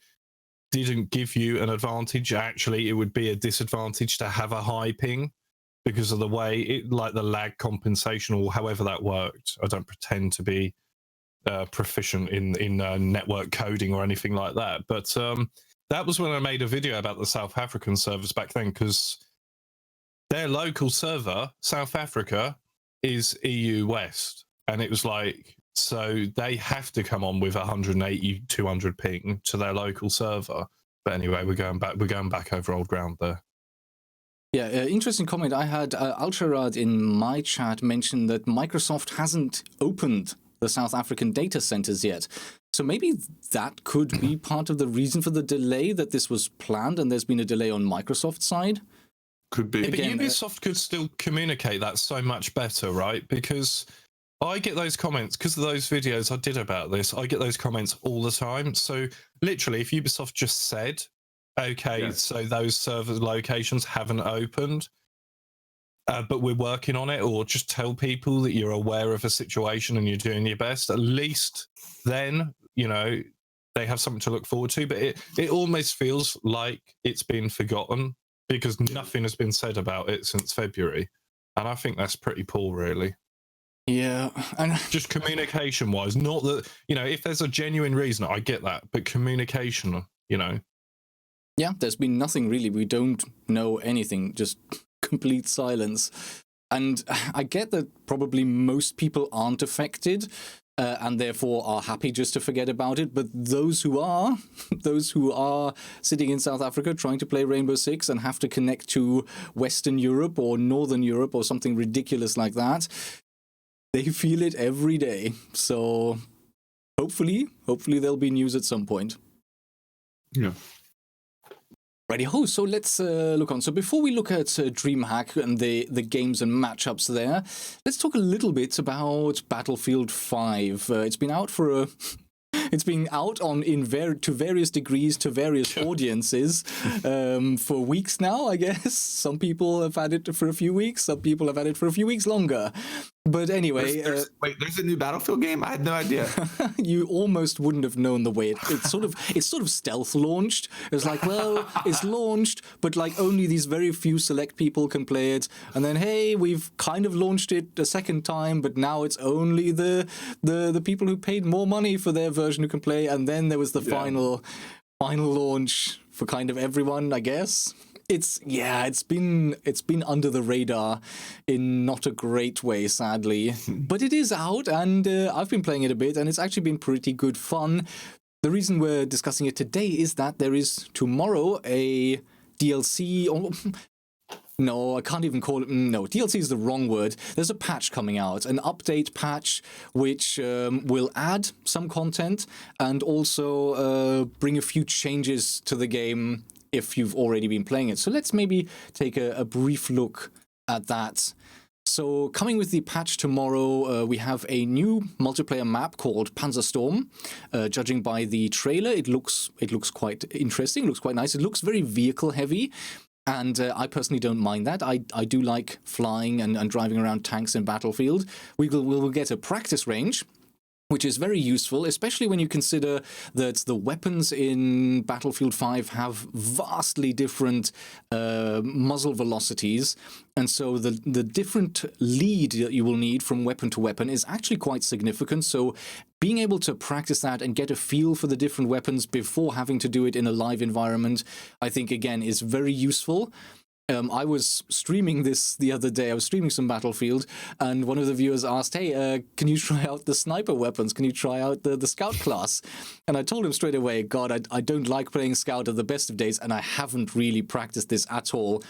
Speaker 3: didn't give you an advantage. Actually, it would be a disadvantage to have a high ping because of the way like the lag compensation or however that worked. I don't pretend to be proficient in network coding or anything like that, but that was when I made a video about the South African servers back then, because their local server, South Africa, is EU West, and it was like, so they have to come on with 180, 200 ping to their local server. But anyway, we're going back over old ground there.
Speaker 1: Yeah, interesting comment. I had Alsharad in my chat mention that Microsoft hasn't opened the South African data centers yet. So maybe that could be part of the reason for the delay, that this was planned and there's been a delay on Microsoft's side.
Speaker 2: Could be.
Speaker 3: Again, but Ubisoft could still communicate that so much better, right? Because I get those comments, because of those videos I did about this, I get those comments all the time. So literally, if Ubisoft just said, okay, yes, so those server locations haven't opened, but we're working on it, or just tell people that you're aware of a situation and you're doing your best, at least then, they have something to look forward to. But it almost feels like it's been forgotten because nothing has been said about it since February. And I think that's pretty poor, really.
Speaker 1: Yeah. And
Speaker 3: just communication wise, not that, if there's a genuine reason, I get that, but communication,
Speaker 1: Yeah, there's been nothing really. We don't know anything, just complete silence. And I get that probably most people aren't affected and therefore are happy just to forget about it. But those who are sitting in South Africa trying to play Rainbow Six and have to connect to Western Europe or Northern Europe or something ridiculous like that, they feel it every day. So hopefully there'll be news at some point.
Speaker 2: Yeah.
Speaker 1: Righty-ho, so let's look on. So before we look at DreamHack and the games and matchups there, let's talk a little bit about Battlefield 5. It's been out for it's been out to various degrees to various audiences for weeks now, I guess. Some people have had it for a few weeks. Some people have had it for a few weeks longer. But anyway...
Speaker 2: there's a new Battlefield game? I had no idea.
Speaker 1: You almost wouldn't have known the way it's sort of stealth launched. It's like, well, it's launched, but like only these very few select people can play it. And then, hey, we've kind of launched it a second time, but now it's only the people who paid more money for their version who can play. And then there was the final launch for kind of everyone, I guess. It's been under the radar in not a great way, sadly. But it is out, and I've been playing it a bit, and it's actually been pretty good fun. The reason we're discussing it today is that there is tomorrow a DLC. No, I can't even call it. No, DLC is the wrong word. There's a patch coming out, an update patch, which will add some content and also bring a few changes to the game if you've already been playing it. So let's maybe take a brief look at that. So coming with the patch tomorrow, we have a new multiplayer map called Panzerstorm. Judging by the trailer, it looks quite interesting, looks quite nice. It looks very vehicle heavy. And I personally don't mind that. I do like flying and driving around tanks in Battlefield. We will get a practice range, which is very useful, especially when you consider that the weapons in Battlefield 5 have vastly different muzzle velocities. And so the different lead that you will need from weapon to weapon is actually quite significant. So being able to practice that and get a feel for the different weapons before having to do it in a live environment, I think, again, is very useful. I was streaming this the other day. I was streaming some Battlefield, and one of the viewers asked, hey, can you try out the sniper weapons? Can you try out the scout class? And I told him straight away, God, I don't like playing scout at the best of days, and I haven't really practiced this at all.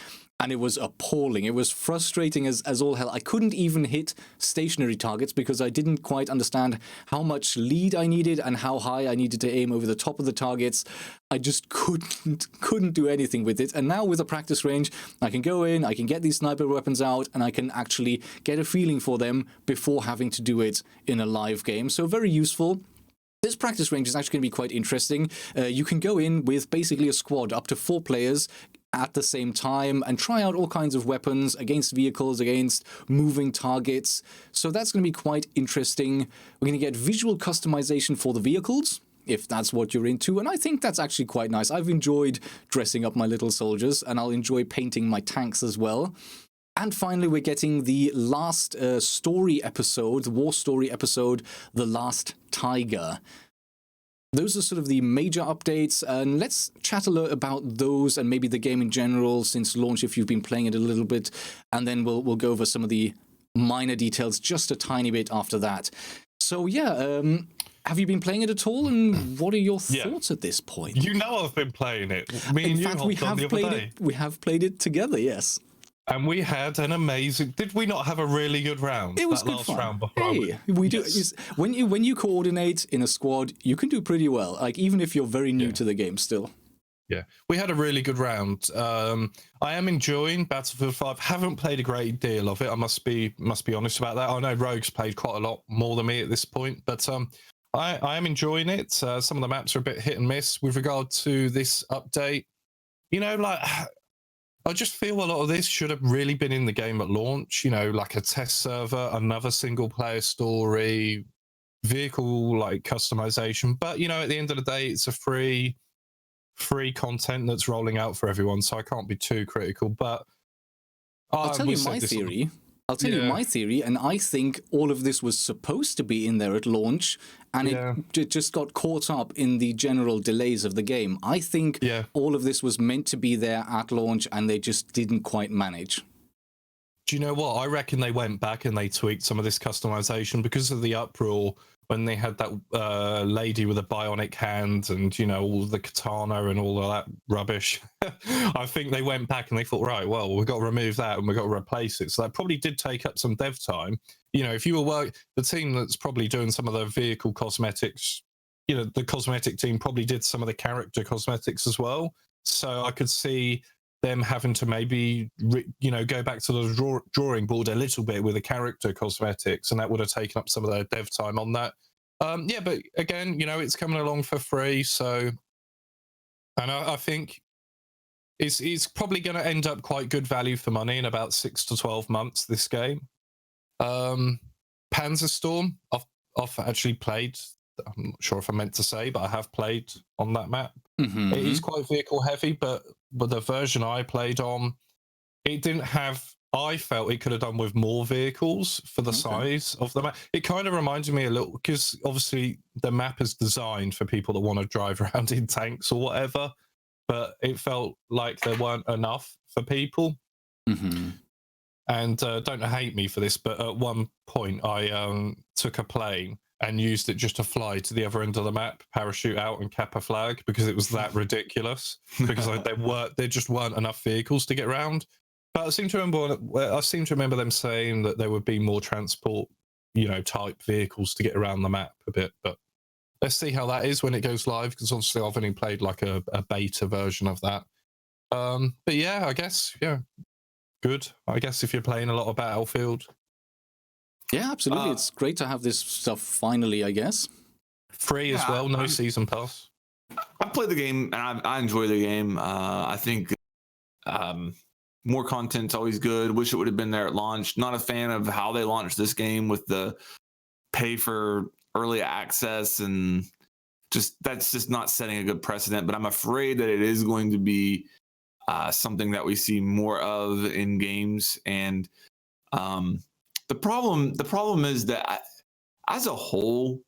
Speaker 1: And it was appalling. It was frustrating as all hell. I couldn't even hit stationary targets because I didn't quite understand how much lead I needed and how high I needed to aim over the top of the targets. I just couldn't do anything with it. And now with a practice range, I can go in, I can get these sniper weapons out, and I can actually get a feeling for them before having to do it in a live game. So very useful. This practice range is actually going to be quite interesting. You can go in with basically a squad, up to 4 players, at the same time and try out all kinds of weapons against vehicles, against moving targets. So that's going to be quite interesting. We're going to get visual customization for the vehicles, if that's what you're into. And I think that's actually quite nice. I've enjoyed dressing up my little soldiers, and I'll enjoy painting my tanks as well. And finally, we're getting the last story episode, the war story episode, The Last Tiger. Those are sort of the major updates, and let's chat a little about those and maybe the game in general since launch if you've been playing it a little bit, and then we'll go over some of the minor details just a tiny bit after that. So yeah, have you been playing it at all, and what are your thoughts at this point?
Speaker 3: You know I've been playing it. Me and you hopped on the other day.
Speaker 1: We have played it together, yes.
Speaker 3: And we had an amazing. Did we not have a really good round?
Speaker 1: It was
Speaker 3: that
Speaker 1: good
Speaker 3: last
Speaker 1: fun.
Speaker 3: round before.
Speaker 1: Hey, we do. When you coordinate in a squad, you can do pretty well. Like even if you're very new to the game, still.
Speaker 3: Yeah, we had a really good round. I am enjoying Battlefield 5. Haven't played a great deal of it. I must be honest about that. I know Rogue's played quite a lot more than me at this point, but I am enjoying it. Some of the maps are a bit hit and miss with regard to this update. You know, like. I just feel a lot of this should have really been in the game at launch, you know, like a test server, another single player story, vehicle like customization. But, you know, at the end of the day, it's a free free content that's rolling out for everyone, so I can't be too critical. But
Speaker 1: I'll tell you my theory. I'll tell you my theory, and I think all of this was supposed to be in there at launch, and it just got caught up in the general delays of the game. I think all of this was meant to be there at launch, and they just didn't quite manage.
Speaker 3: Do you know what? I reckon they went back and they tweaked some of this customization because of the uproar when they had that lady with a bionic hand and, you know, all the katana and all of that rubbish. I think they went back and they thought, right, well, we've got to remove that and we've got to replace it. So that probably did take up some dev time. You know, if you were the team that's probably doing some of the vehicle cosmetics, you know, the cosmetic team probably did some of the character cosmetics as well. So I could see them having to maybe, you know, go back to the drawing board a little bit with the character cosmetics, and that would have taken up some of their dev time on that. But again, you know, it's coming along for free, so, and I think it's probably going to end up quite good value for money in about 6 to 12 months, this game. Panzerstorm, I've actually played. I'm not sure if I meant to say, but I have played on that map. Mm-hmm. It is quite vehicle heavy, but the version I played on, it didn't have. I felt it could have done with more vehicles for the size of the map. It kind of reminded me a little, because obviously the map is designed for people that want to drive around in tanks or whatever, but it felt like there weren't enough for people. Mm-hmm. And don't hate me for this, but at one point I took a plane and used it just to fly to the other end of the map, parachute out and cap a flag, because it was that ridiculous. Because there just weren't enough vehicles to get around. But I seem to remember them saying that there would be more transport, you know, type vehicles to get around the map a bit. But let's see how that is when it goes live, because obviously I've only played like a beta version of that. But yeah, I guess good. I guess if you're playing a lot of Battlefield.
Speaker 1: Yeah, absolutely. It's great to have this stuff finally, I guess.
Speaker 3: Free as well, no season pass.
Speaker 2: I played the game and I enjoy the game. I think more content's always good. Wish it would have been there at launch. Not a fan of how they launched this game with the pay for early access, and that's just not setting a good precedent. But I'm afraid that it is going to be something that we see more of in games. And the problem is that as a whole,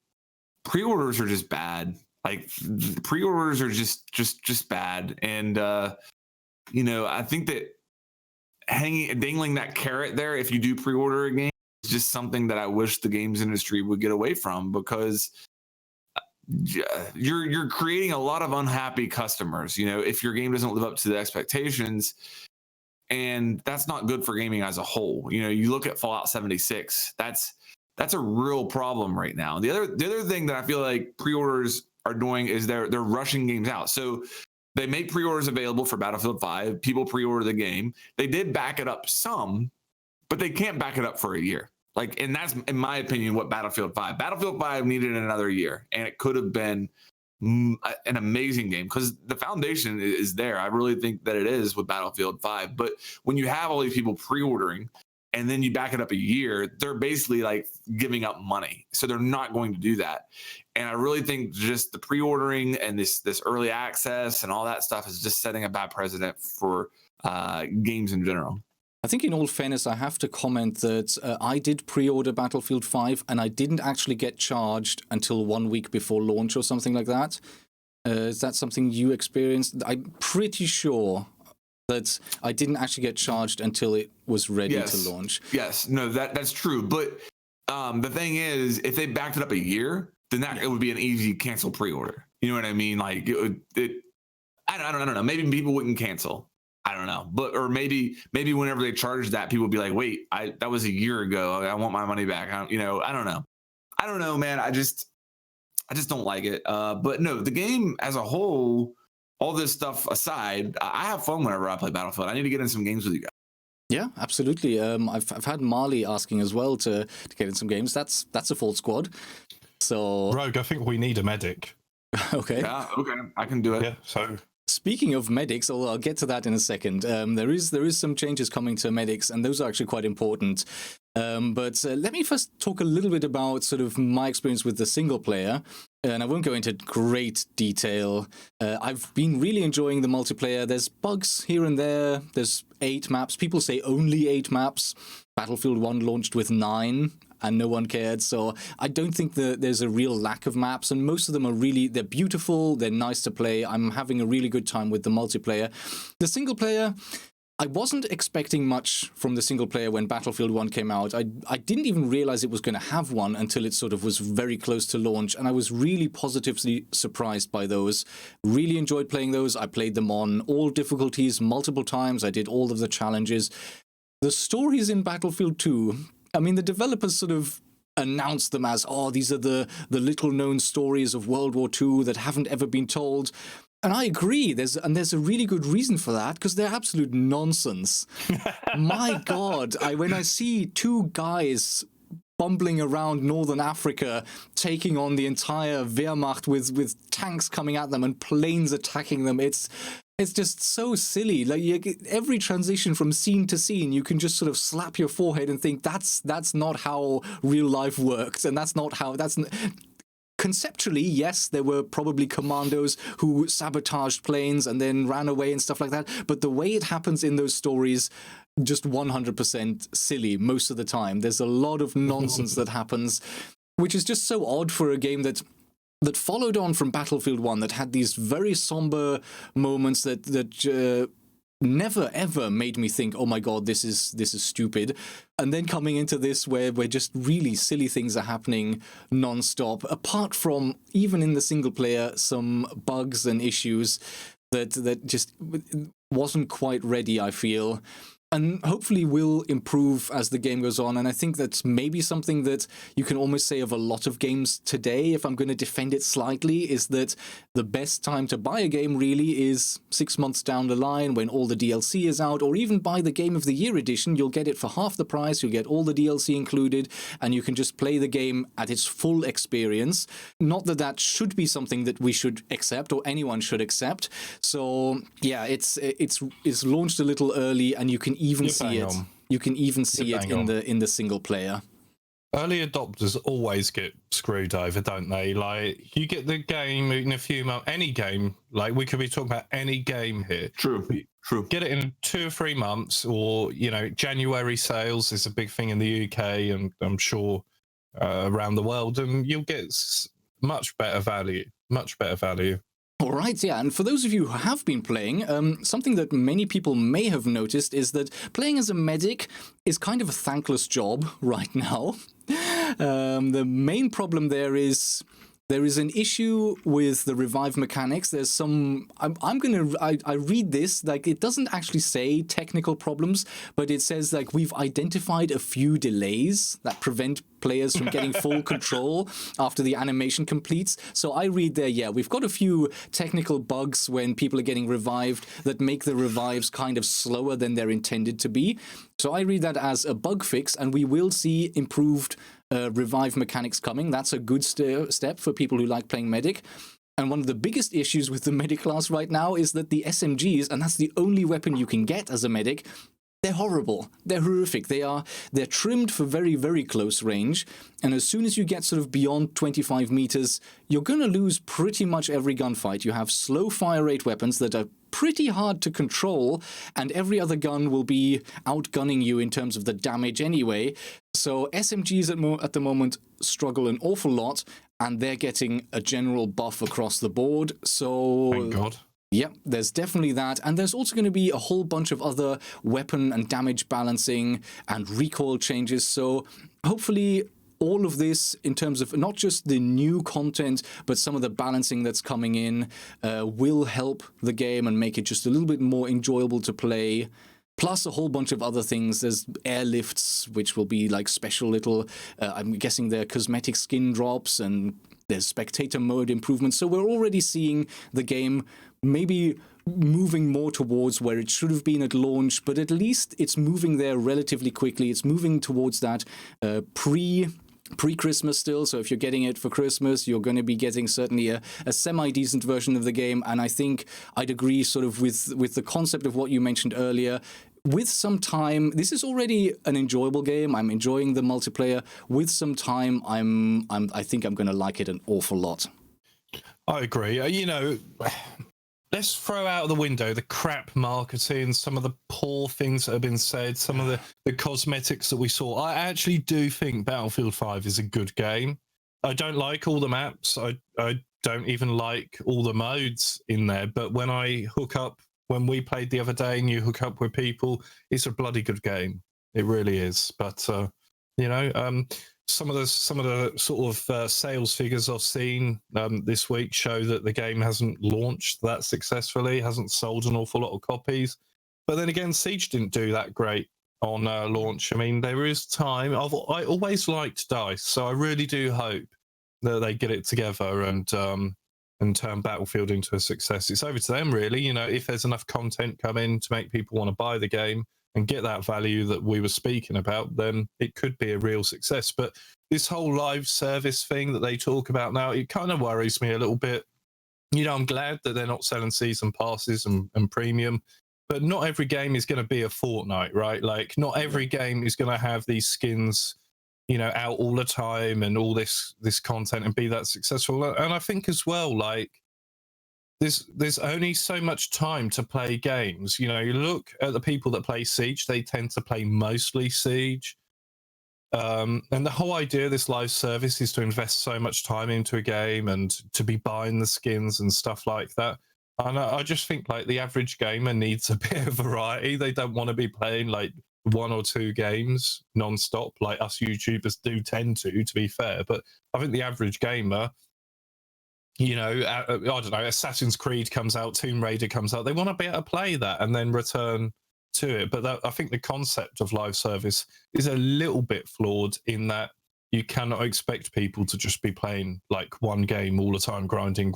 Speaker 2: pre-orders are just bad. Like pre-orders are just bad. And you know, I think that dangling that carrot there, if you do pre-order a game, is just something that I wish the games industry would get away from, because you're creating a lot of unhappy customers. You know, if your game doesn't live up to the expectations, and that's not good for gaming as a whole. You know, you look at Fallout 76, that's a real problem right now. The other thing that I feel like pre-orders are doing is they're rushing games out. So they make pre-orders available for Battlefield 5. People pre-order the game. They did back it up some, but they can't back it up for a year. Like, and that's, in my opinion, what Battlefield 5 needed another year, and it could have been an amazing game, because the foundation is there. I really think that it is with Battlefield 5. But when you have all these people pre-ordering and then you back it up a year, they're basically like giving up money. So they're not going to do that. And I really think just the pre-ordering and this early access and all that stuff is just setting a bad precedent for games in general.
Speaker 1: I think in all fairness, I have to comment that I did pre-order Battlefield 5 and I didn't actually get charged until 1 week before launch or something like that. Is that something you experienced? I'm pretty sure that I didn't actually get charged until it was ready to launch.
Speaker 2: Yes, no, that's true. But the thing is, if they backed it up a year, then it would be an easy cancel pre-order. You know what I mean? Like I don't know. Maybe people wouldn't cancel. I don't know, or maybe whenever they charge that, people would be like, "Wait, that was a year ago. I want my money back." I don't know, man. I just don't like it. But no, the game as a whole, all this stuff aside, I have fun whenever I play Battlefield. I need to get in some games with you guys.
Speaker 1: Yeah, absolutely. I've had Marley asking as well to get in some games. That's a full squad. So
Speaker 3: Rogue, I think we need a medic.
Speaker 1: Okay.
Speaker 2: Yeah. Okay. I can do it.
Speaker 3: Yeah. So.
Speaker 1: Speaking of medics, I'll get to that in a second. There is some changes coming to medics, and those are actually quite important. But let me first talk a little bit about sort of my experience with the single player. And I won't go into great detail. I've been really enjoying the multiplayer. There's bugs here and there. There's 8 maps. People say only 8 maps. Battlefield 1 launched with 9, and no one cared. So I don't think that there's a real lack of maps, and most of them are they're beautiful, they're nice to play. I'm having a really good time with the multiplayer. The single player, I wasn't expecting much from the single player when Battlefield 1 came out. I didn't even realize it was going to have one until it sort of was very close to launch, and I was really positively surprised by those. Really enjoyed playing those. I played them on all difficulties multiple times. I did all of the challenges. The stories in Battlefield 2, I mean, the developers sort of announced them as, these are the little-known stories of World War II that haven't ever been told. And I agree, there's a really good reason for that, because they're absolute nonsense. My God, when I see 2 guys bumbling around northern Africa, taking on the entire Wehrmacht with tanks coming at them and planes attacking them, it's just so silly. Like, every transition from scene to scene, you can just sort of slap your forehead and think that's not how real life works, and that's not how Conceptually, yes, there were probably commandos who sabotaged planes and then ran away and stuff like that. But the way it happens in those stories, just 100% silly most of the time. There's a lot of nonsense that happens, which is just so odd for a game that followed on from Battlefield 1, that had these very somber moments that never ever made me think, oh my God, this is stupid. And then coming into this where just really silly things are happening non-stop, apart from, even in the single player, some bugs and issues that just wasn't quite ready, I feel. And hopefully will improve as the game goes on. And I think that's maybe something that you can almost say of a lot of games today, if I'm going to defend it slightly, is that the best time to buy a game really is 6 months down the line when all the DLC is out, or even buy the Game of the Year edition. You'll get it for half the price, you'll get all the DLC included, and you can just play the game at its full experience. Not that that should be something that we should accept or anyone should accept. So yeah, it's launched a little early, and you can even see it. You can even see it in the single player.
Speaker 3: Early adopters always get screwed over, don't they? Like, you get the game in a few months, any game, like we could be talking about any game here.
Speaker 2: True.
Speaker 3: Get it in 2 or 3 months, or, January sales is a big thing in the UK, and I'm sure around the world, and you'll get much better value. All
Speaker 1: right, yeah, and for those of you who have been playing, something that many people may have noticed is that playing as a medic is kind of a thankless job right now. The main problem there is an issue with the revive mechanics. There's some... I read this, like, it doesn't actually say technical problems, but it says, like, we've identified a few delays that prevent players from getting full control after the animation completes. So I read there, yeah, we've got a few technical bugs when people are getting revived that make the revives kind of slower than they're intended to be. So I read that as a bug fix, and we will see improved revive mechanics coming. That's a good step for people who like playing medic. And one of the biggest issues with the medic class right now is that the SMGs, and that's the only weapon you can get as a medic, they're horrible. They're horrific. They're trimmed for very, very close range. And as soon as you get sort of beyond 25 meters, you're going to lose pretty much every gunfight. You have slow fire rate weapons that are pretty hard to control, and every other gun will be outgunning you in terms of the damage anyway. So SMGs at the moment struggle an awful lot, and they're getting a general buff across the board. So
Speaker 3: thank God.
Speaker 1: Yep, there's definitely that. And there's also going to be a whole bunch of other weapon and damage balancing and recoil changes. So hopefully all of this, in terms of not just the new content, but some of the balancing that's coming in, will help the game and make it just a little bit more enjoyable to play. Plus a whole bunch of other things. There's airlifts, which will be like special little, I'm guessing they're cosmetic skin drops, and there's spectator mode improvements. So we're already seeing the game maybe moving more towards where it should have been at launch, but at least it's moving there relatively quickly. It's moving towards that pre-Christmas still. So if you're getting it for Christmas, you're going to be getting certainly a semi-decent version of the game. And I think I'd agree sort of with the concept of what you mentioned earlier. With some time, this is already an enjoyable game. I'm enjoying the multiplayer. With some time, I think I'm going to like it an awful lot.
Speaker 3: I agree. Let's throw out of the window the crap marketing, some of the poor things that have been said, some of the cosmetics that we saw. I actually do think Battlefield 5 is a good game. I don't like all the maps. I don't even like all the modes in there. But when we played the other day and you hook up with people, it's a bloody good game. It really is. But, some of the sort of sales figures I've seen this week show that the game hasn't launched that successfully, hasn't sold an awful lot of copies. But then again, Siege didn't do that great on launch. I mean, there is time. I always liked DICE, so I really do hope that they get it together and turn Battlefield into a success. It's over to them, really. If there's enough content come in to make people want to buy the game and get that value that we were speaking about, then it could be a real success. But this whole live service thing that they talk about now, it kind of worries me a little bit. I'm glad that they're not selling season passes and premium, but not every game is going to be a Fortnite, right? Like, not every game is going to have these skins, out all the time and all this content and be that successful. And I think as well, like, there's only so much time to play games. You look at the people that play Siege, they tend to play mostly Siege. And the whole idea of this live service is to invest so much time into a game and to be buying the skins and stuff like that. And I just think, like, the average gamer needs a bit of variety. They don't want to be playing like one or two games non-stop like us YouTubers do tend to be fair. But I think the average gamer, I don't know, Assassin's Creed comes out, Tomb Raider comes out, they want to be able to play that and then return to it. But I think the concept of live service is a little bit flawed in that you cannot expect people to just be playing like one game all the time, grinding,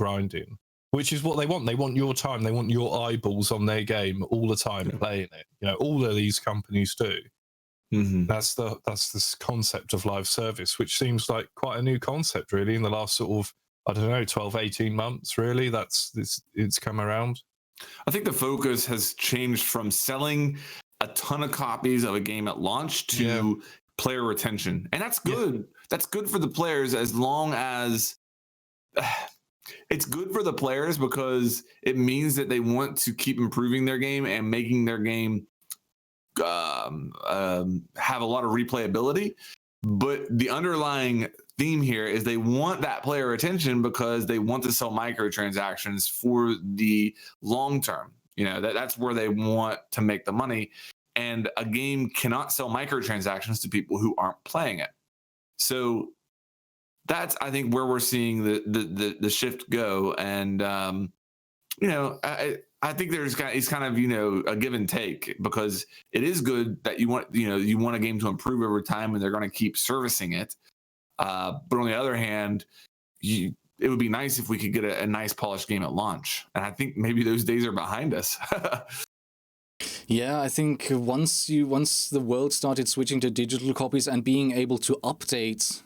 Speaker 3: which is what they want. They want your time. They want your eyeballs on their game all the time playing it. All of these companies do. Mm-hmm. That's this concept of live service, which seems like quite a new concept, really, in the last sort of, 12, 18 months, really. It's come around.
Speaker 2: I think the focus has changed from selling a ton of copies of a game at launch to player retention. And that's good. Yeah. That's good for the players as long as it's good for the players because it means that they want to keep improving their game and making their game have a lot of replayability. But the underlying theme here is they want that player retention because they want to sell microtransactions for the long term. That's where they want to make the money. And a game cannot sell microtransactions to people who aren't playing it. So that's, I think, where we're seeing the shift go. And, I think it's kind of, a give and take, because it is good that you want a game to improve over time and they're going to keep servicing it. But on the other hand, it would be nice if we could get a nice polished game at launch. And I think maybe those days are behind us.
Speaker 1: Yeah, I think once the world started switching to digital copies and being able to update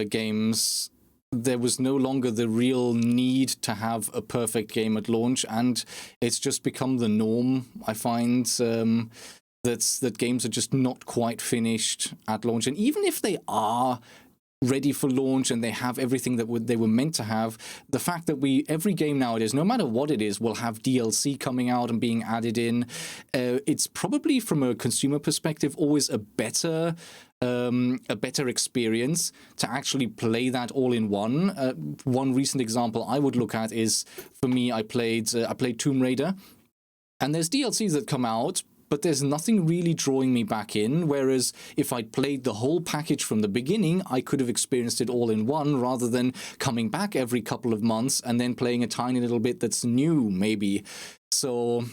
Speaker 1: games, there was no longer the real need to have a perfect game at launch, and it's just become the norm. I find that games are just not quite finished at launch, and even if they are ready for launch and they have everything that they were meant to have, the fact that every game nowadays, no matter what it is, will have DLC coming out and being added in, it's probably, from a consumer perspective, always a better experience to actually play that all in one. One recent example I would look at is, for me, I played Tomb Raider, and there's DLCs that come out, but there's nothing really drawing me back in. Whereas if I'd played the whole package from the beginning, I could have experienced it all in one, rather than coming back every couple of months and then playing a tiny little bit that's new, maybe. So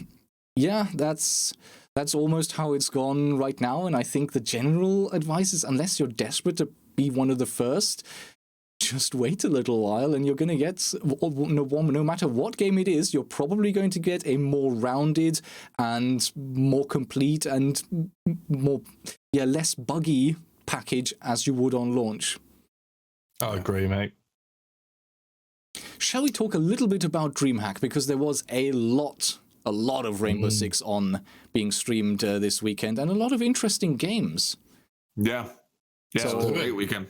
Speaker 1: yeah, that's almost how it's gone right now. And I think the general advice is, unless you're desperate to be one of the first, just wait a little while and you're going to get, no matter what game it is, you're probably going to get a more rounded and more complete and less buggy package as you would on launch.
Speaker 3: I agree, mate.
Speaker 1: Shall we talk a little bit about DreamHack? Because there was a lot of Rainbow Six on being streamed this weekend, and a lot of interesting games.
Speaker 2: Yeah, so, it was a great weekend.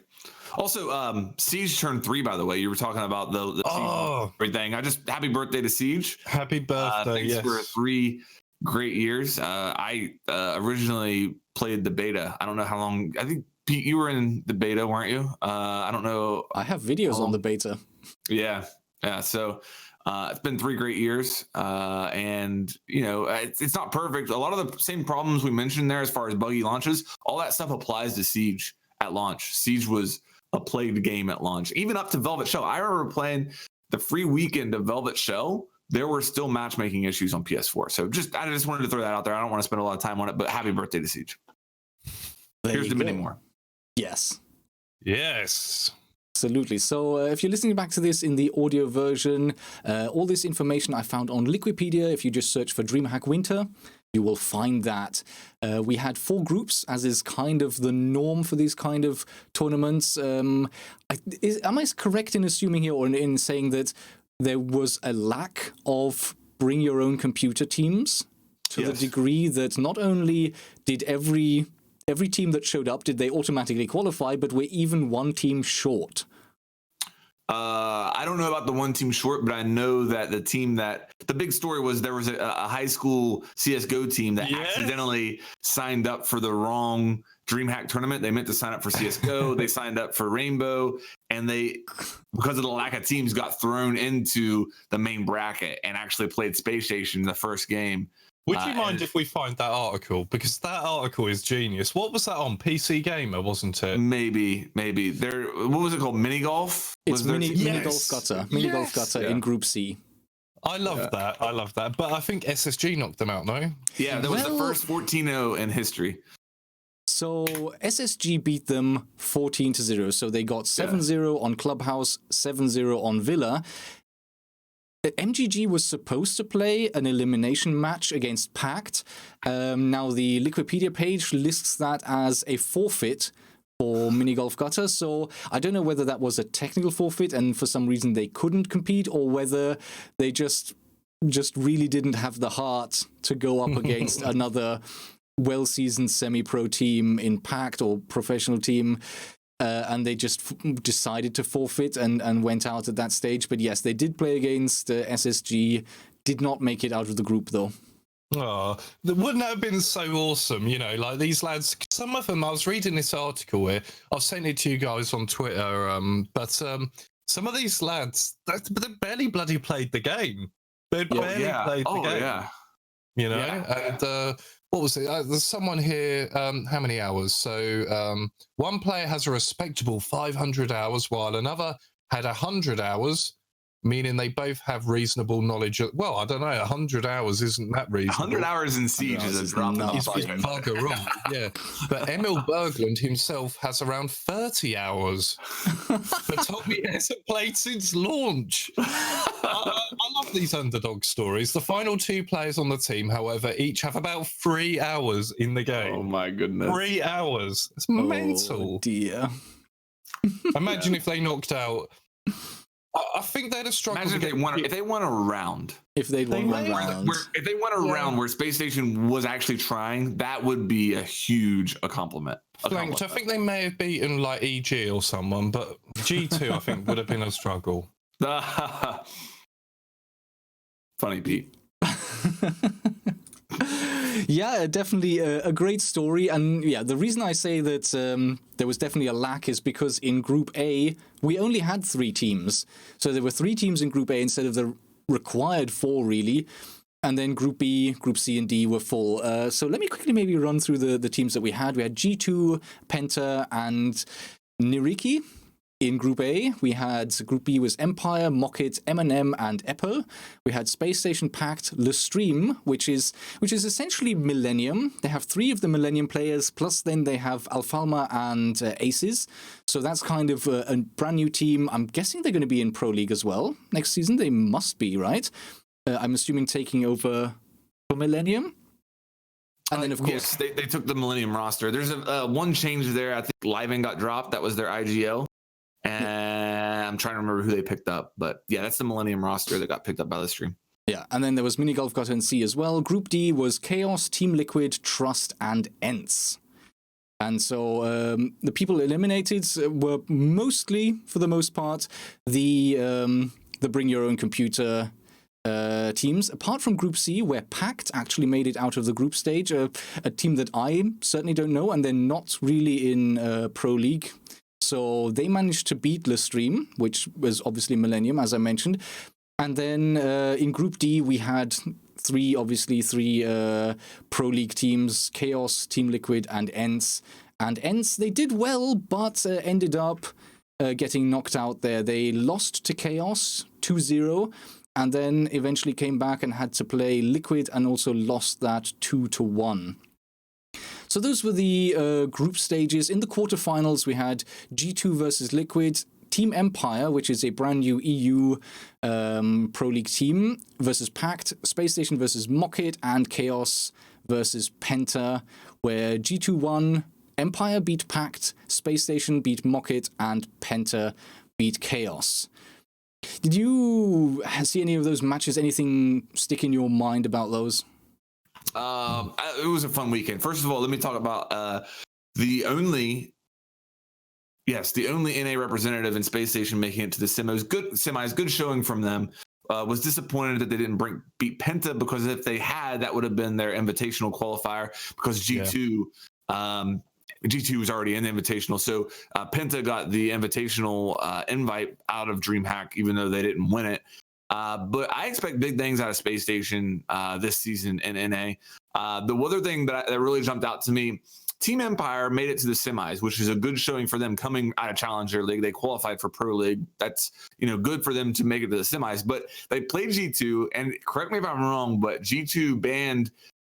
Speaker 2: Also, Siege turned 3, by the way. You were talking about the Siege everything. Happy birthday to Siege.
Speaker 3: Happy birthday.
Speaker 2: Thanks for 3 great years. I originally played the beta. I don't know how long. I think, Pete, you were in the beta, weren't you? I don't know.
Speaker 1: I have videos on the beta.
Speaker 2: Yeah. So it's been 3 great years. And, it's not perfect. A lot of the same problems we mentioned there as far as buggy launches, all that stuff applies to Siege at launch. Siege was a plagued game at launch, even up to Velvet Shell. I remember playing the free weekend of Velvet Shell. There were still matchmaking issues on PS4. So I just wanted to throw that out there. I don't want to spend a lot of time on it, but happy birthday to Siege. Here's to many more.
Speaker 1: Yes.
Speaker 3: Absolutely.
Speaker 1: So if you're listening back to this in the audio version, all this information I found on Liquipedia. If you just search for DreamHack Winter, you will find that. We had 4 groups, as is kind of the norm for these kind of tournaments. Am I correct in assuming here, or in saying that there was a lack of bring your own computer teams to the degree that not only did every team that showed up, did they automatically qualify, but we're even one team short?
Speaker 2: I don't know about the one team short, but I know that the big story was there was a high school CSGO team that accidentally signed up for the wrong DreamHack tournament. They meant to sign up for CSGO. They signed up for Rainbow, and they, because of the lack of teams, got thrown into the main bracket and actually played Space Station in the first game.
Speaker 3: Would you mind if we find that article? Because that article is genius. What was that on? PC Gamer, wasn't it?
Speaker 2: Maybe. What was it called? Mini Golf?
Speaker 1: It's Mini Golf Gutter. Mini Golf Gutter in Group C.
Speaker 3: I love that. But I think SSG knocked them out, no?
Speaker 2: Yeah, that was the first 14-0 in history.
Speaker 1: So SSG beat them 14-0. So they got 7-0 on Clubhouse, 7-0 on Villa. MGG was supposed to play an elimination match against Pact. Now, the Liquipedia page lists that as a forfeit for Mini Golf Gutter. So I don't know whether that was a technical forfeit and for some reason they couldn't compete, or whether they just really didn't have the heart to go up against another well-seasoned semi-pro team in Pact or professional team. And they just decided to forfeit and went out at that stage. But yes, they did play against SSG, did not make it out of the group, though.
Speaker 3: Oh, wouldn't that have been so awesome? Like these lads, some of them, I was reading this article here, I've sent it to you guys on Twitter, but some of these lads, they barely bloody played the game. They barely played the game. And what was it? There's someone here. How many hours? So one player has a respectable 500 hours, while another had 100 hours, meaning they both have reasonable knowledge. Well, I don't know. 100 hours isn't that reasonable.
Speaker 2: 100 hours in Siege is a drop in the bucket.
Speaker 3: Bugger wrong. Yeah. But Emil Berglund himself has around 30 hours. But Tommy hasn't played since launch. I love these underdog stories. The final 2 players on the team, however, each have about 3 hours in the game.
Speaker 2: Oh my goodness.
Speaker 3: 3 hours. It's mental.
Speaker 1: Oh dear.
Speaker 3: Imagine if they knocked out. I think they'd have struggled.
Speaker 2: Imagine if they won a round.
Speaker 1: If they won a round.
Speaker 2: If they won a round where Space Station was actually trying, that would be a huge compliment.
Speaker 3: I think they may have beaten like EG or someone, but G2 I think would have been a struggle.
Speaker 2: Funny, Pete.
Speaker 1: Yeah, definitely a great story. And yeah, the reason I say that there was definitely a lack is because in Group A, we only had 3 teams. So there were 3 teams in Group A instead of the required 4, really. And then Group B, Group C, and D were full. So let me quickly maybe run through the teams that we had. We had G2, Penta, and Niriki. In Group A, we had Group B was Empire, Mockit, M&M, and Epo. We had Space Station Pact, Le Stream, which is essentially Millennium. They have 3 of the Millennium players, plus then they have Alfalma and Aces. So that's kind of a brand new team. I'm guessing they're going to be in Pro League as well next season. They must be, right? I'm assuming taking over for Millennium. And then, of course,
Speaker 2: yes, they took the Millennium roster. There's one change there. I think Liven got dropped. That was their IGL. And I'm trying to remember who they picked up. But yeah, that's the Millennium roster that got picked up by the stream.
Speaker 1: Yeah, and then there was Mini Golf Gutter and C as well. Group D was Chaos, Team Liquid, Trust, and Ents. And so the people eliminated were mostly, for the most part, the bring your own computer teams, apart from Group C, where Pact actually made it out of the group stage, a team that I certainly don't know, and they're not really in Pro League. So they managed to beat Lestream, which was obviously Millennium, as I mentioned. And then in Group D, we had three Pro League teams, Chaos, Team Liquid, and ENCE. And ENCE, they did well, but ended up getting knocked out there. They lost to Chaos 2-0, and then eventually came back and had to play Liquid and also lost that 2-1. So those were the group stages. In the quarterfinals, we had G2 versus Liquid, Team Empire, which is a brand new EU Pro League team, versus Pact, Space Station versus Mockit, and Chaos versus Penta, where G2 won, Empire beat Pact, Space Station beat Mockit, and Penta beat Chaos. Did you see any of those matches? Anything stick in your mind about those?
Speaker 2: It was a fun weekend. First of all, let me talk about the only NA representative in Space Station making it to the semis. Good showing from them. Was disappointed that they didn't beat Penta, because if they had, that would have been their invitational qualifier, because G2 was already in the invitational. So Penta got the invitational invite out of DreamHack, even though they didn't win it. But I expect big things out of Space Station this season in NA. The other thing that really jumped out to me, Team Empire made it to the semis, which is a good showing for them coming out of Challenger League. They qualified for Pro League. That's good for them to make it to the semis. But they played G2, and correct me if I'm wrong, but G2 banned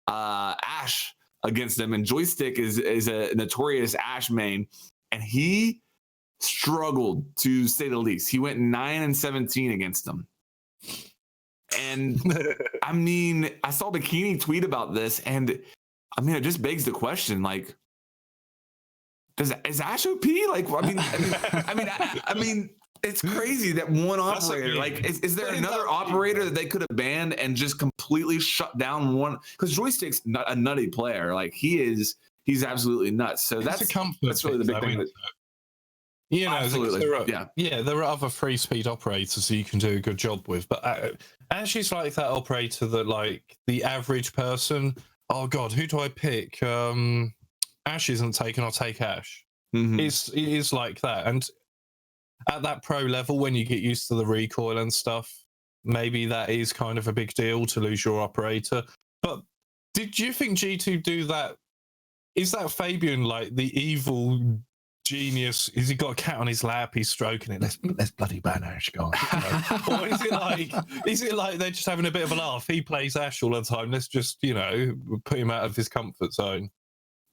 Speaker 2: Ashe against them, and Joystick is a notorious Ashe main, and he struggled, to say the least. He went 9-17 against them. And I mean, I saw Bikini tweet about this, and I mean, it just begs the question, like, is Ashe OP? Like, I mean, it's crazy that one operator, like, is there another operator that they could have banned and just completely shut down one? Because Joystick's a nutty player. Like, he's absolutely nuts. So that's really the big thing. Absolutely.
Speaker 3: There are other free speed operators that you can do a good job with, but Ashe's like that operator that, like, the average person, oh god, who do I pick? Ashe isn't taken, I'll take Ashe. Mm-hmm. It is like that. And at that pro level, when you get used to the recoil and stuff, maybe that is kind of a big deal to lose your operator. But did you think G2 do that? Is that Fabian, like, the evil genius? Is he got a cat on his lap, he's stroking it, let's bloody ban Ashe, guys? Or is it like they're just having a bit of a laugh? He plays Ashe all the time, let's just put him out of his comfort zone.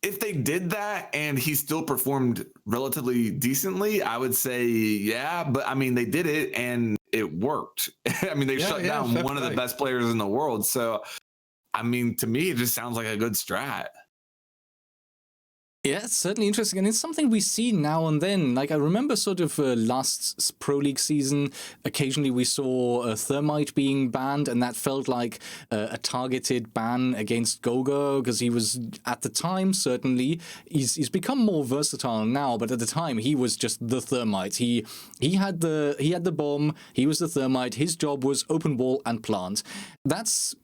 Speaker 2: If they did that and he still performed relatively decently, I would say yeah, but I mean, they did it and it worked. I mean, they shut down one of the best players in the world. So I mean, to me, it just sounds like a good strat.
Speaker 1: Yeah, it's certainly interesting, and it's something we see now and then. Like, I remember sort of last Pro League season, occasionally we saw Thermite being banned, and that felt like a targeted ban against Goga, because he was, at the time, certainly, he's become more versatile now, but at the time, he was just the Thermite. He had the bomb, he was the Thermite, his job was open wall and plant.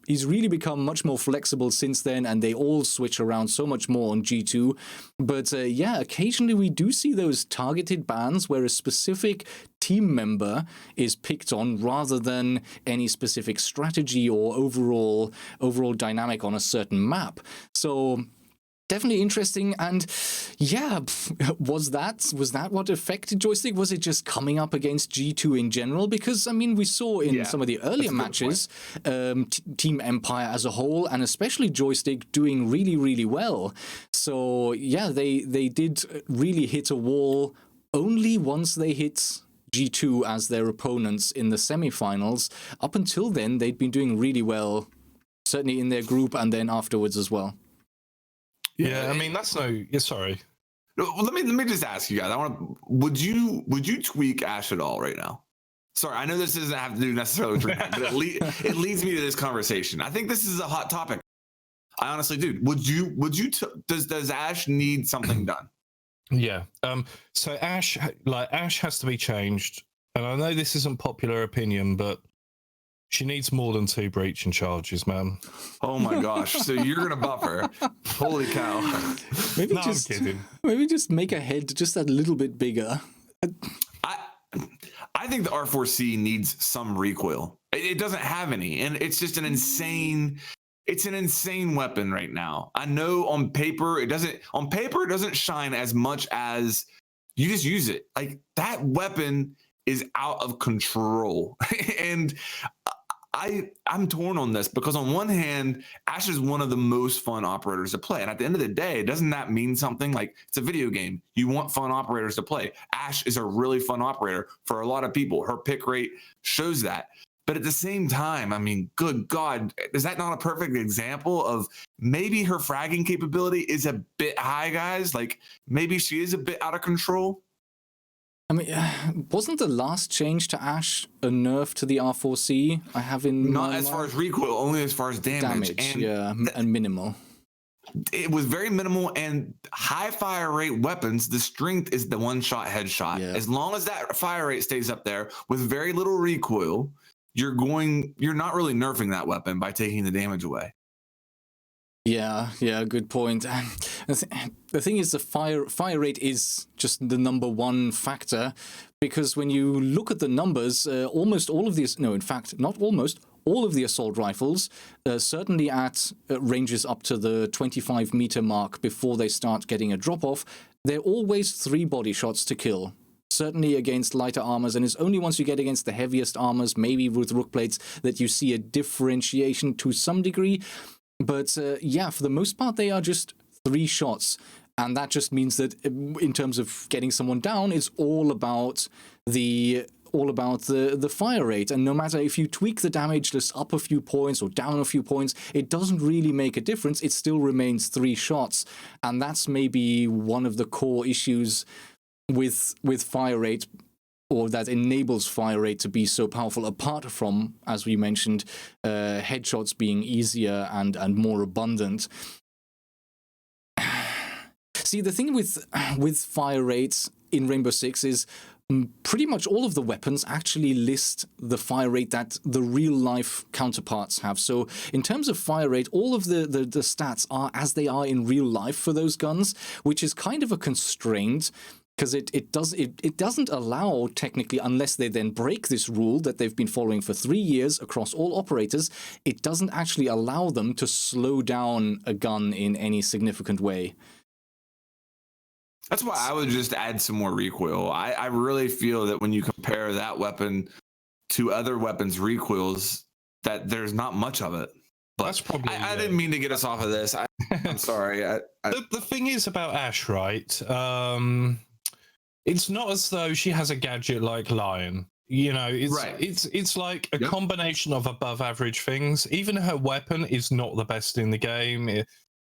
Speaker 1: He's really become much more flexible since then, and they all switch around so much more on G2. But occasionally we do see those targeted bans where a specific team member is picked on rather than any specific strategy or overall dynamic on a certain map. So definitely interesting. And yeah, was that what affected Joystick? Was it just coming up against G2 in general? Because I mean, we saw in some of the earlier matches, Team Empire as a whole, and especially Joystick, doing really, really well. So yeah, they did really hit a wall only once they hit G2 as their opponents in the semifinals. Up until then, they'd been doing really well, certainly in their group and then afterwards as well.
Speaker 3: Yeah, I mean, that's no. Yeah, sorry.
Speaker 2: Let me just ask you guys. Would you tweak Ashe at all right now? Sorry, I know this doesn't have to do necessarily with DreamHack, but it leads me to this conversation. I think this is a hot topic. I honestly do. Does Ash need something done?
Speaker 3: Yeah. So Ash has to be changed. And I know this isn't popular opinion, but she needs more than 2 breaching charges, man.
Speaker 2: Oh my gosh. So you're going to buff her. Holy cow.
Speaker 3: I'm kidding.
Speaker 1: Maybe just make her head just a little bit bigger.
Speaker 2: I think the R4C needs some recoil. It doesn't have any, and it's just an insane weapon right now. I know on paper it doesn't shine as much as you just use it. Like, that weapon is out of control. And I'm torn on this, because on one hand, Ash is one of the most fun operators to play. And at the end of the day, doesn't that mean something? Like, it's a video game. You want fun operators to play. Ash is a really fun operator for a lot of people. Her pick rate shows that. But at the same time, I mean, good God, is that not a perfect example of maybe her fragging capability is a bit high, guys? Like, maybe she is a bit out of control.
Speaker 1: I mean, wasn't the last change to Ash a nerf to the R4C? I have in
Speaker 2: not as far as recoil, only as far as damage.
Speaker 1: And minimal.
Speaker 2: It was very minimal, and high fire rate weapons, the strength is the one-shot headshot. Yeah. As long as that fire rate stays up there with very little recoil, you're not really nerfing that weapon by taking the damage away.
Speaker 1: Yeah, good point. The thing is, the fire rate is just the number one factor, because when you look at the numbers, almost all of these, no, in fact, not almost, all of the assault rifles, certainly at ranges up to the 25-meter mark before they start getting a drop-off, they're always 3 body shots to kill. Certainly against lighter armors, and it's only once you get against the heaviest armors, maybe with rook plates, that you see a differentiation to some degree. But for the most part, they are just 3 shots. And that just means that in terms of getting someone down, it's all about the fire rate. And no matter if you tweak the damage just up a few points or down a few points, it doesn't really make a difference. It still remains 3 shots. And that's maybe one of the core issues with fire rate, or that enables fire rate to be so powerful, apart from, as we mentioned, headshots being easier and more abundant. See, the thing with fire rates in Rainbow Six is pretty much all of the weapons actually list the fire rate that the real-life counterparts have. So in terms of fire rate, all of the stats are as they are in real life for those guns, which is kind of a constraint, because it doesn't allow, technically, unless they then break this rule that they've been following for 3 years across all operators, it doesn't actually allow them to slow down a gun in any significant way.
Speaker 2: That's why I would just add some more recoil. I really feel that when you compare that weapon to other weapons' recoils, that there's not much of it. But that's probably. I didn't mean to get us off of this. I'm sorry.
Speaker 3: The thing is about Ash, right? It's not as though she has a gadget like Lion. You know, it's like a combination of above average things. Even her weapon is not the best in the game.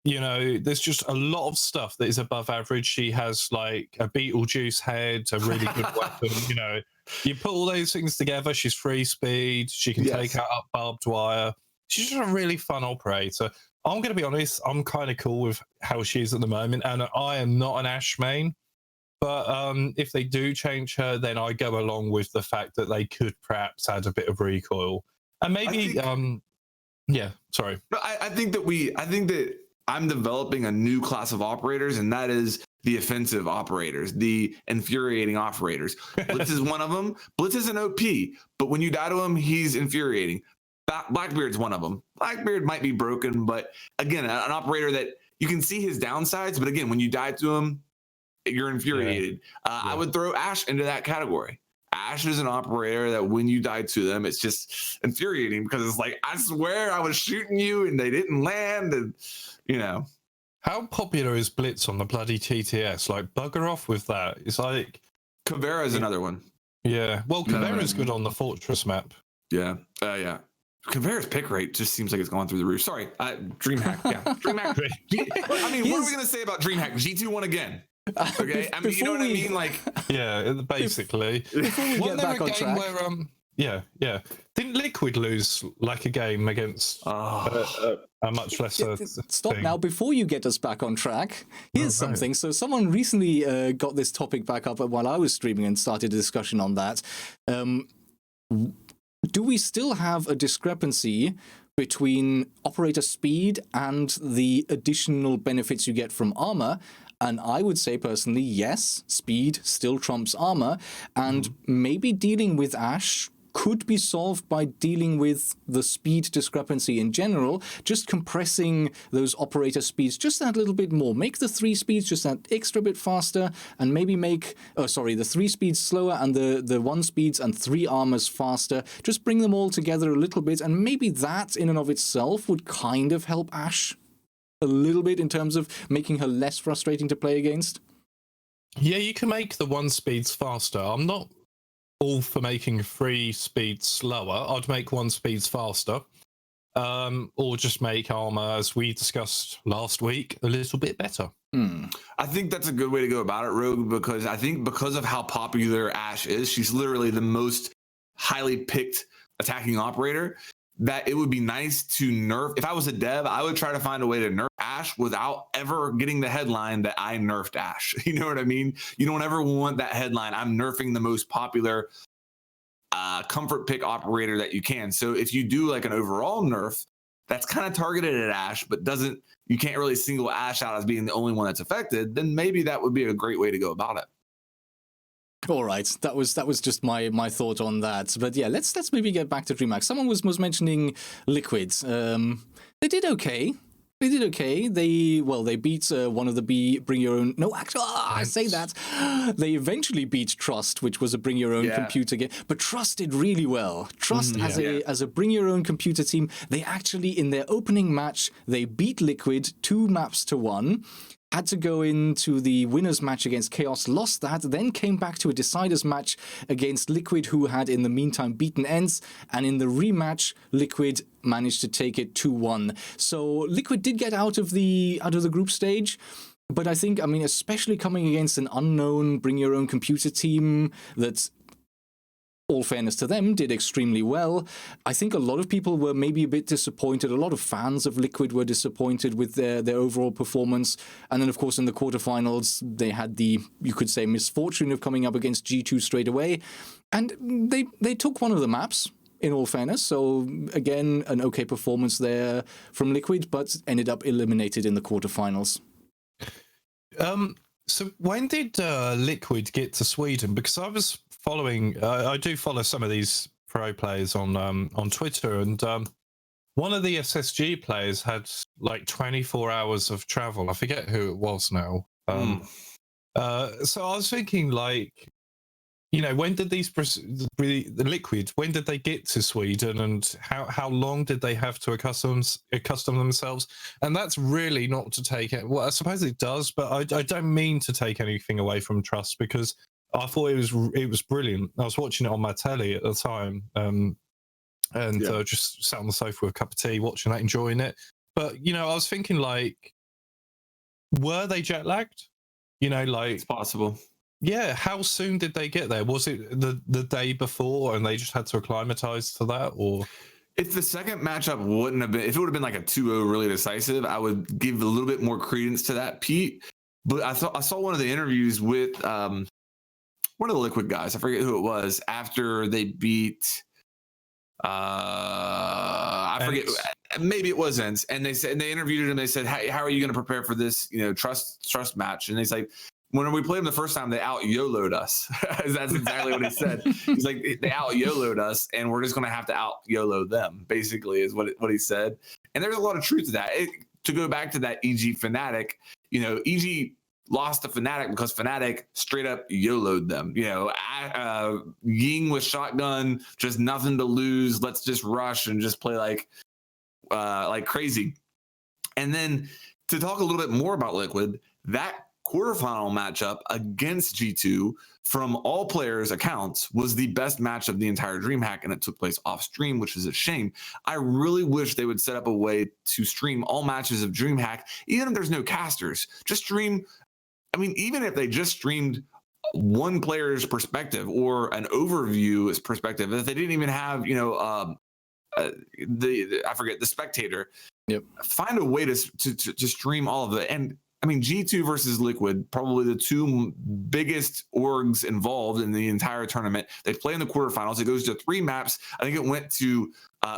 Speaker 3: You know, there's just a lot of stuff that is above average. She has like a Beetlejuice head, a really good weapon. You know, you put all those things together, she's free speed. She can take out up barbed wire. She's just a really fun operator. I'm going to be honest, I'm kind of cool with how she is at the moment. And I am not an Ash main. But if they do change her, then I go along with the fact that they could perhaps add a bit of recoil. And maybe, sorry.
Speaker 2: No, I think that I'm developing a new class of operators, and that is the offensive operators, the infuriating operators. Blitz is one of them. Blitz is an OP, but when you die to him, he's infuriating. Blackbeard's one of them. Blackbeard might be broken, but again, an operator that you can see his downsides, but again, when you die to him, you're infuriated. I would throw Ash into that category. Ash is an operator that when you die to them, it's just infuriating, because it's like, I swear I was shooting you and they didn't land. And, you know.
Speaker 3: How popular is Blitz on the bloody TTS? Like, bugger off with that. It's like...
Speaker 2: Caveira is another one.
Speaker 3: Yeah. Well, Caveira's good on the Fortress map.
Speaker 2: Yeah. Yeah. Caveira's pick rate just seems like it's gone through the roof. Sorry. DreamHack. Yeah. DreamHack. I mean, what are we going to say about DreamHack? G2 won again. Okay, I mean, you know what I mean? Like,
Speaker 3: yeah, basically.
Speaker 1: Before we get back on track,
Speaker 3: Yeah. Didn't Liquid lose like a game against a much lesser
Speaker 1: Stop
Speaker 3: thing?
Speaker 1: now before you get us back on track. Here's
Speaker 3: right.
Speaker 1: something. So someone recently got this topic back up while I was streaming and started a discussion on that. Do we still have a discrepancy between operator speed and the additional benefits you get from armor? And I would say personally, yes, speed still trumps armor, and maybe dealing with Ash could be solved by dealing with the speed discrepancy in general, just compressing those operator speeds just that little bit more. Make the 3 speeds just that extra bit faster, and maybe make, the 3 speeds slower and the 1 speeds and 3 armors faster. Just bring them all together a little bit, and maybe that in and of itself would kind of help Ash a little bit in terms of making her less frustrating to play against.
Speaker 3: Yeah, you can make the 1 speeds faster. I'm not all for making 3 speeds slower. I'd make 1 speeds faster, or just make armor, as we discussed last week, a little bit better.
Speaker 2: I think that's a good way to go about it, Rogue, because I think because of how popular Ashe is, she's literally the most highly picked attacking operator, that it would be nice to nerf. If I was a dev, I would try to find a way to nerf Ashe without ever getting the headline that I nerfed Ashe. You know what I mean? You don't ever want that headline, I'm nerfing the most popular comfort pick operator that you can. So if you do like an overall nerf that's kind of targeted at Ashe, but you can't really single Ashe out as being the only one that's affected, then maybe that would be a great way to go about it.
Speaker 1: All right, that was just my thought on that. But yeah, let's maybe get back to DreamHack. Someone was mentioning Liquid. They did okay. They beat one of the bring your own. No, actually, I say that. They eventually beat Trust, which was a bring your own computer game. But Trust did really well. Trust as a bring your own computer team, they actually in their opening match they beat Liquid 2 maps to 1. Had to go into the winners match against Chaos, lost that, then came back to a deciders match against Liquid, who had in the meantime beaten Ents, and in the rematch, Liquid managed to take it 2-1. So Liquid did get out of the group stage, but I think, especially coming against an unknown bring your own computer team that's, all fairness to them, did extremely well. I think a lot of people were maybe a bit disappointed. A lot of fans of Liquid were disappointed with their overall performance. And then, of course, in the quarterfinals, they had the, you could say, misfortune of coming up against G2 straight away. And they took one of the maps, in all fairness. So, again, an okay performance there from Liquid, but ended up eliminated in the quarterfinals.
Speaker 3: So when did Liquid get to Sweden? Because I was following, I do follow some of these pro players on Twitter, and one of the SSG players had like 24 hours of travel. I forget who it was now. So I was thinking, like, when did the Liquid, when did they get to Sweden, and how long did they have to accustom themselves? And that's really not to take it. Well, I suppose it does, but I don't mean to take anything away from Trust, because I thought it was brilliant. I was watching it on my telly at the time, just sat on the sofa with a cup of tea, watching that, enjoying it. But I was thinking, like, were they jet lagged?
Speaker 2: It's possible.
Speaker 3: Yeah, how soon did they get there? Was it the day before and they just had to acclimatize to that, or?
Speaker 2: If the second matchup wouldn't have been, if it would have been like a 2-0 really decisive, I would give a little bit more credence to that, Pete. But I saw one of the interviews with one of the Liquid guys, I forget who it was, after they beat I forget, maybe it was Ents, and they interviewed him. They said, "Hey, how are you going to prepare for this, trust match?" And he's like, when we played them the first time, they out YOLO'd us. That's exactly what he said. He's like, they out YOLO'd us, and we're just going to have to out YOLO them, basically, is what he said. And there's a lot of truth to that. To go back to that EG Fnatic, EG lost to Fnatic because Fnatic straight up YOLO'd them. Ying with shotgun, just nothing to lose. Let's just rush and just play like crazy. And then to talk a little bit more about Liquid, that quarterfinal matchup against G2 from all players' accounts was the best match of the entire DreamHack, and it took place off stream, which is a shame. I really wish they would set up a way to stream all matches of DreamHack, even if there's no casters. Just stream. I mean, even if they just streamed one player's perspective or an overview's perspective. If they didn't even have, I forget, the spectator.
Speaker 1: Yep.
Speaker 2: Find a way to stream all of it. And I mean, G2 versus Liquid, probably the two biggest orgs involved in the entire tournament. They play in the quarterfinals. It goes to 3 maps. I think it went to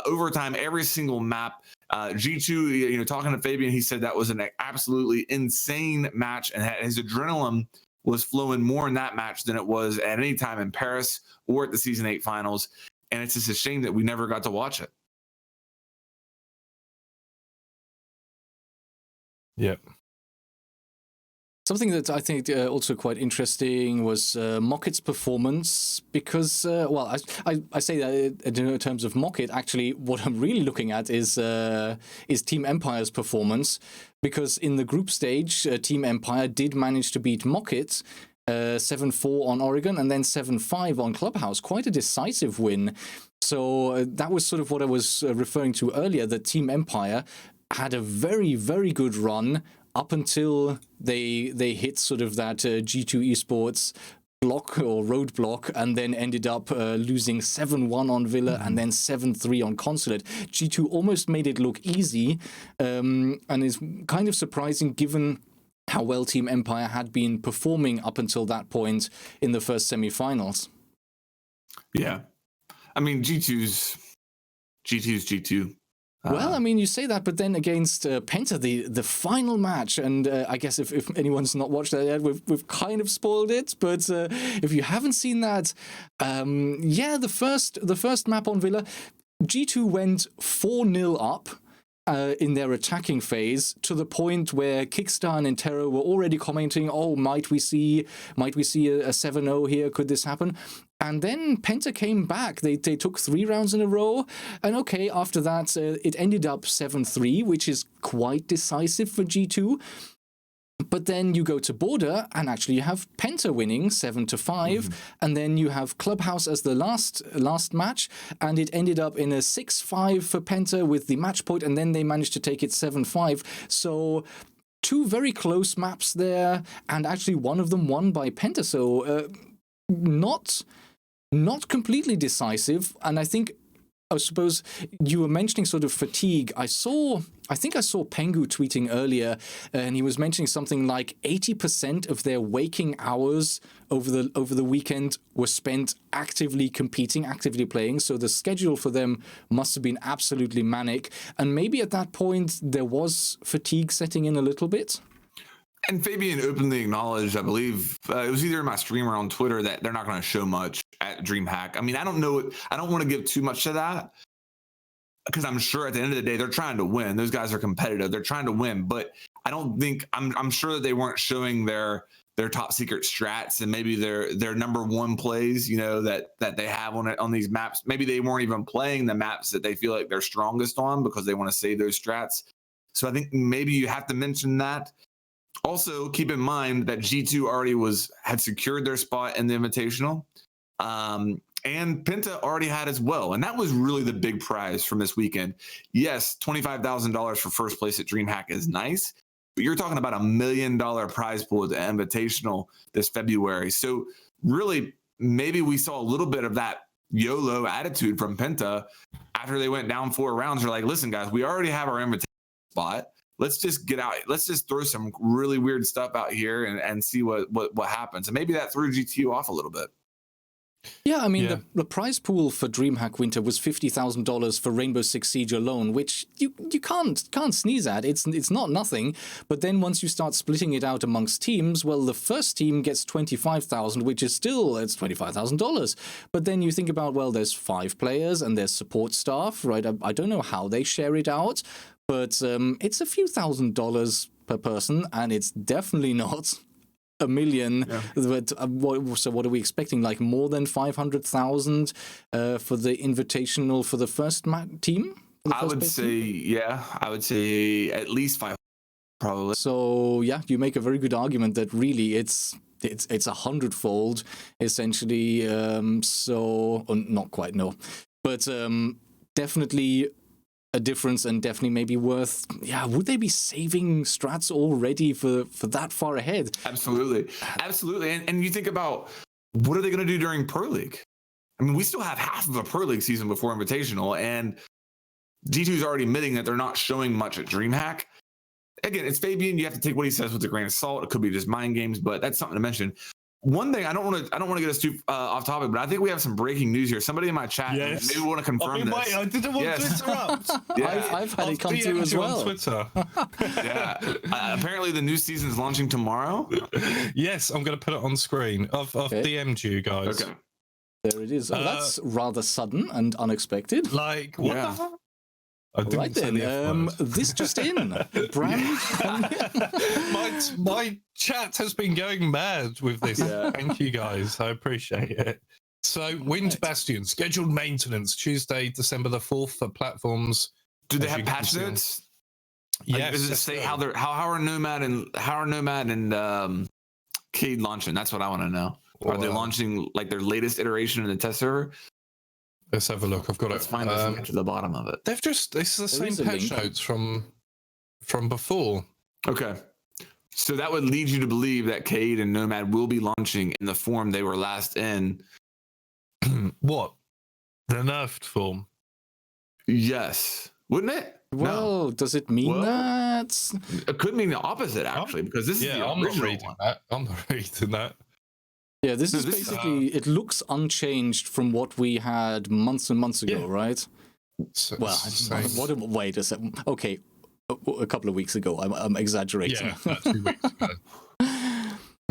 Speaker 2: overtime every single map. G2, talking to Fabian, he said that was an absolutely insane match, and his adrenaline was flowing more in that match than it was at any time in Paris or at the Season 8 finals. And it's just a shame that we never got to watch it.
Speaker 3: Yep.
Speaker 1: Something that I think also quite interesting was Mocket's performance, because, I say that in terms of Mocket. Actually, what I'm really looking at is Team Empire's performance, because in the group stage, Team Empire did manage to beat Mocket 7-4 on Oregon and then 7-5 on Clubhouse. Quite a decisive win. So that was sort of what I was referring to earlier, that Team Empire had a very, very good run up until they hit sort of that G2 Esports block or roadblock, and then ended up losing 7-1 on Villa and then 7-3 on Consulate. G2 almost made it look easy, and is kind of surprising given how well Team Empire had been performing up until that point in the first semifinals.
Speaker 2: Yeah. I mean, G2's G2.
Speaker 1: Well, I mean, you say that, but then against Penta, the final match, and I guess if anyone's not watched that yet, we've kind of spoiled it. But if you haven't seen that, the first map on Villa, G2 went 4-0 up in their attacking phase, to the point where Kickstar and Entero were already commenting, "Oh, might we see a 7-0 here? Could this happen?" And then Penta came back. They took 3 rounds in a row. And okay, after that, it ended up 7-3, which is quite decisive for G2. But then you go to Border, and actually you have Penta winning 7-5, and then you have Clubhouse as the last match, and it ended up in a 6-5 for Penta with the match point, and then they managed to take it 7-5. So 2 very close maps there, and actually one of them won by Penta. So not completely decisive. And I suppose you were mentioning sort of fatigue. I think I saw Pengu tweeting earlier, and he was mentioning something like 80% of their waking hours over the weekend were spent actively competing, actively playing. So the schedule for them must have been absolutely manic. And maybe at that point there was fatigue setting in a little bit.
Speaker 2: And Fabian openly acknowledged, I believe, it was either in my stream or on Twitter, that they're not going to show much at DreamHack. I mean, I don't know. I don't want to give too much to that, because I'm sure at the end of the day, they're trying to win. Those guys are competitive. They're trying to win. But I don't think, I'm sure that they weren't showing their top secret strats and maybe their number one plays, that they have on these maps. Maybe they weren't even playing the maps that they feel like they're strongest on, because they want to save those strats. So I think maybe you have to mention that. Also, keep in mind that G2 already had secured their spot in the Invitational, and Penta already had as well. And that was really the big prize from this weekend. Yes, $25,000 for first place at DreamHack is nice, but you're talking about $1 million prize pool at the Invitational this February. So really, maybe we saw a little bit of that YOLO attitude from Penta after they went down 4 rounds. They're like, listen, guys, we already have our Invitational spot. Let's just get out. Let's just throw some really weird stuff out here and see what happens. And maybe that threw GTU off a little bit.
Speaker 1: Yeah, I mean, the prize pool for DreamHack Winter was $50,000 for Rainbow Six Siege alone, which you can't sneeze at. It's not nothing. But then once you start splitting it out amongst teams, well, the first team gets $25,000, which is still, it's $25,000. But then you think about, well, there's 5 players and there's support staff, right? I don't know how they share it out, but it's a few $1,000s per person, and it's definitely not $1 million. Yeah. But so what are we expecting? Like more than 500,000 for the Invitational for the first team?
Speaker 2: I would say at least 5, probably.
Speaker 1: So yeah, you make a very good argument that really it's 100-fold essentially. So not quite, no, but definitely a difference and definitely maybe worth. Yeah, would they be saving strats already for that far ahead?
Speaker 2: Absolutely. And you think about what are they going to do during Pro League? I mean, we still have half of a Pro League season before Invitational, and G2 is already admitting that they're not showing much at DreamHack. Again, it's Fabian. You have to take what he says with a grain of salt. It could be just mind games, but that's something to mention. One thing I don't want to get us too off topic, but I think we have some breaking news here. Somebody in my chat maybe want to confirm this.
Speaker 3: Wait, I didn't want to interrupt.
Speaker 1: I've had it come through as well.
Speaker 3: On Twitter.
Speaker 2: Apparently the new season is launching tomorrow.
Speaker 3: Yes, I'm going to put it on screen. I've DM'd you guys.
Speaker 2: Okay.
Speaker 1: There it is. Oh, that's rather sudden and unexpected.
Speaker 3: Like, what the fuck?
Speaker 1: Right then, this just in. Brand.
Speaker 3: my chat has been going mad with this. Thank you guys. I appreciate it. So, Wind Bastion, scheduled maintenance Tuesday, December the 4th for platforms.
Speaker 2: Do they have patch notes?
Speaker 3: Yes.
Speaker 2: Does it say how are Nomad and Cade launching? That's what I want to know. Are they launching like their latest iteration in the test server?
Speaker 3: Let's have a look. I've got
Speaker 2: Let's find this to the bottom of it.
Speaker 3: They've just it's the same patch notes from before.
Speaker 2: Okay. So that would lead you to believe that Cade and Nomad will be launching in the form they were last in.
Speaker 3: What? The nerfed form.
Speaker 2: Yes. Wouldn't it?
Speaker 1: Well, does it mean that?
Speaker 2: It could mean the opposite, actually, because this is the original one.
Speaker 3: I'm not reading that.
Speaker 1: Yeah, this is basically, it looks unchanged from what we had months and months ago, right? Wait a second. Okay, a couple of weeks ago. I'm exaggerating.
Speaker 3: Yeah, 2 weeks ago.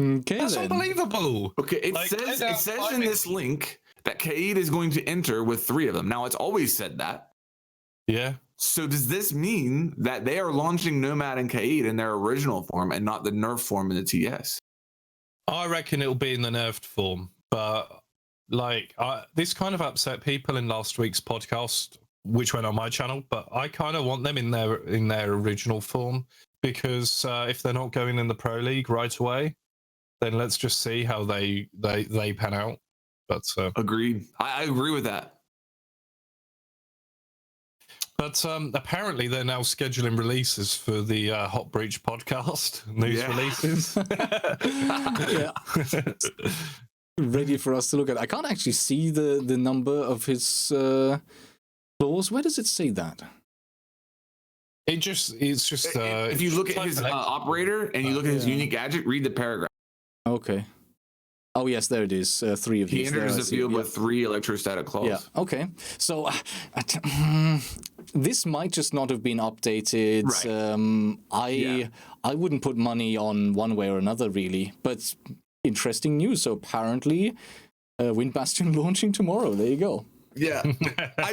Speaker 1: Okay,
Speaker 3: that's unbelievable.
Speaker 2: Okay, it says in this link that Cade is going to enter with 3 of them. Now, it's always said that.
Speaker 3: Yeah.
Speaker 2: So does this mean that they are launching Nomad and Cade in their original form and not the nerf form in the TS?
Speaker 3: I reckon it'll be in the nerfed form, but this kind of upset people in last week's podcast, which went on my channel. But I kind of want them in their original form because if they're not going in the Pro League right away, then let's just see how they pan out. But
Speaker 2: agreed, I agree with that.
Speaker 3: But apparently they're now scheduling releases for the Hot Breach podcast news releases.
Speaker 1: Ready for us to look at. I can't actually see the number of his clause. Where does it say that?
Speaker 3: It's just
Speaker 2: if you look at his operator and you look at his unique gadget, read the paragraph.
Speaker 1: Okay. Oh, yes, there it is. 3 of these.
Speaker 2: He enters the field with 3 electrostatic claws.
Speaker 1: Yeah, okay. So this might just not have been updated. Right. I wouldn't put money on one way or another, really. But interesting news. So apparently, Wind Bastion launching tomorrow. There you go.
Speaker 2: Yeah, I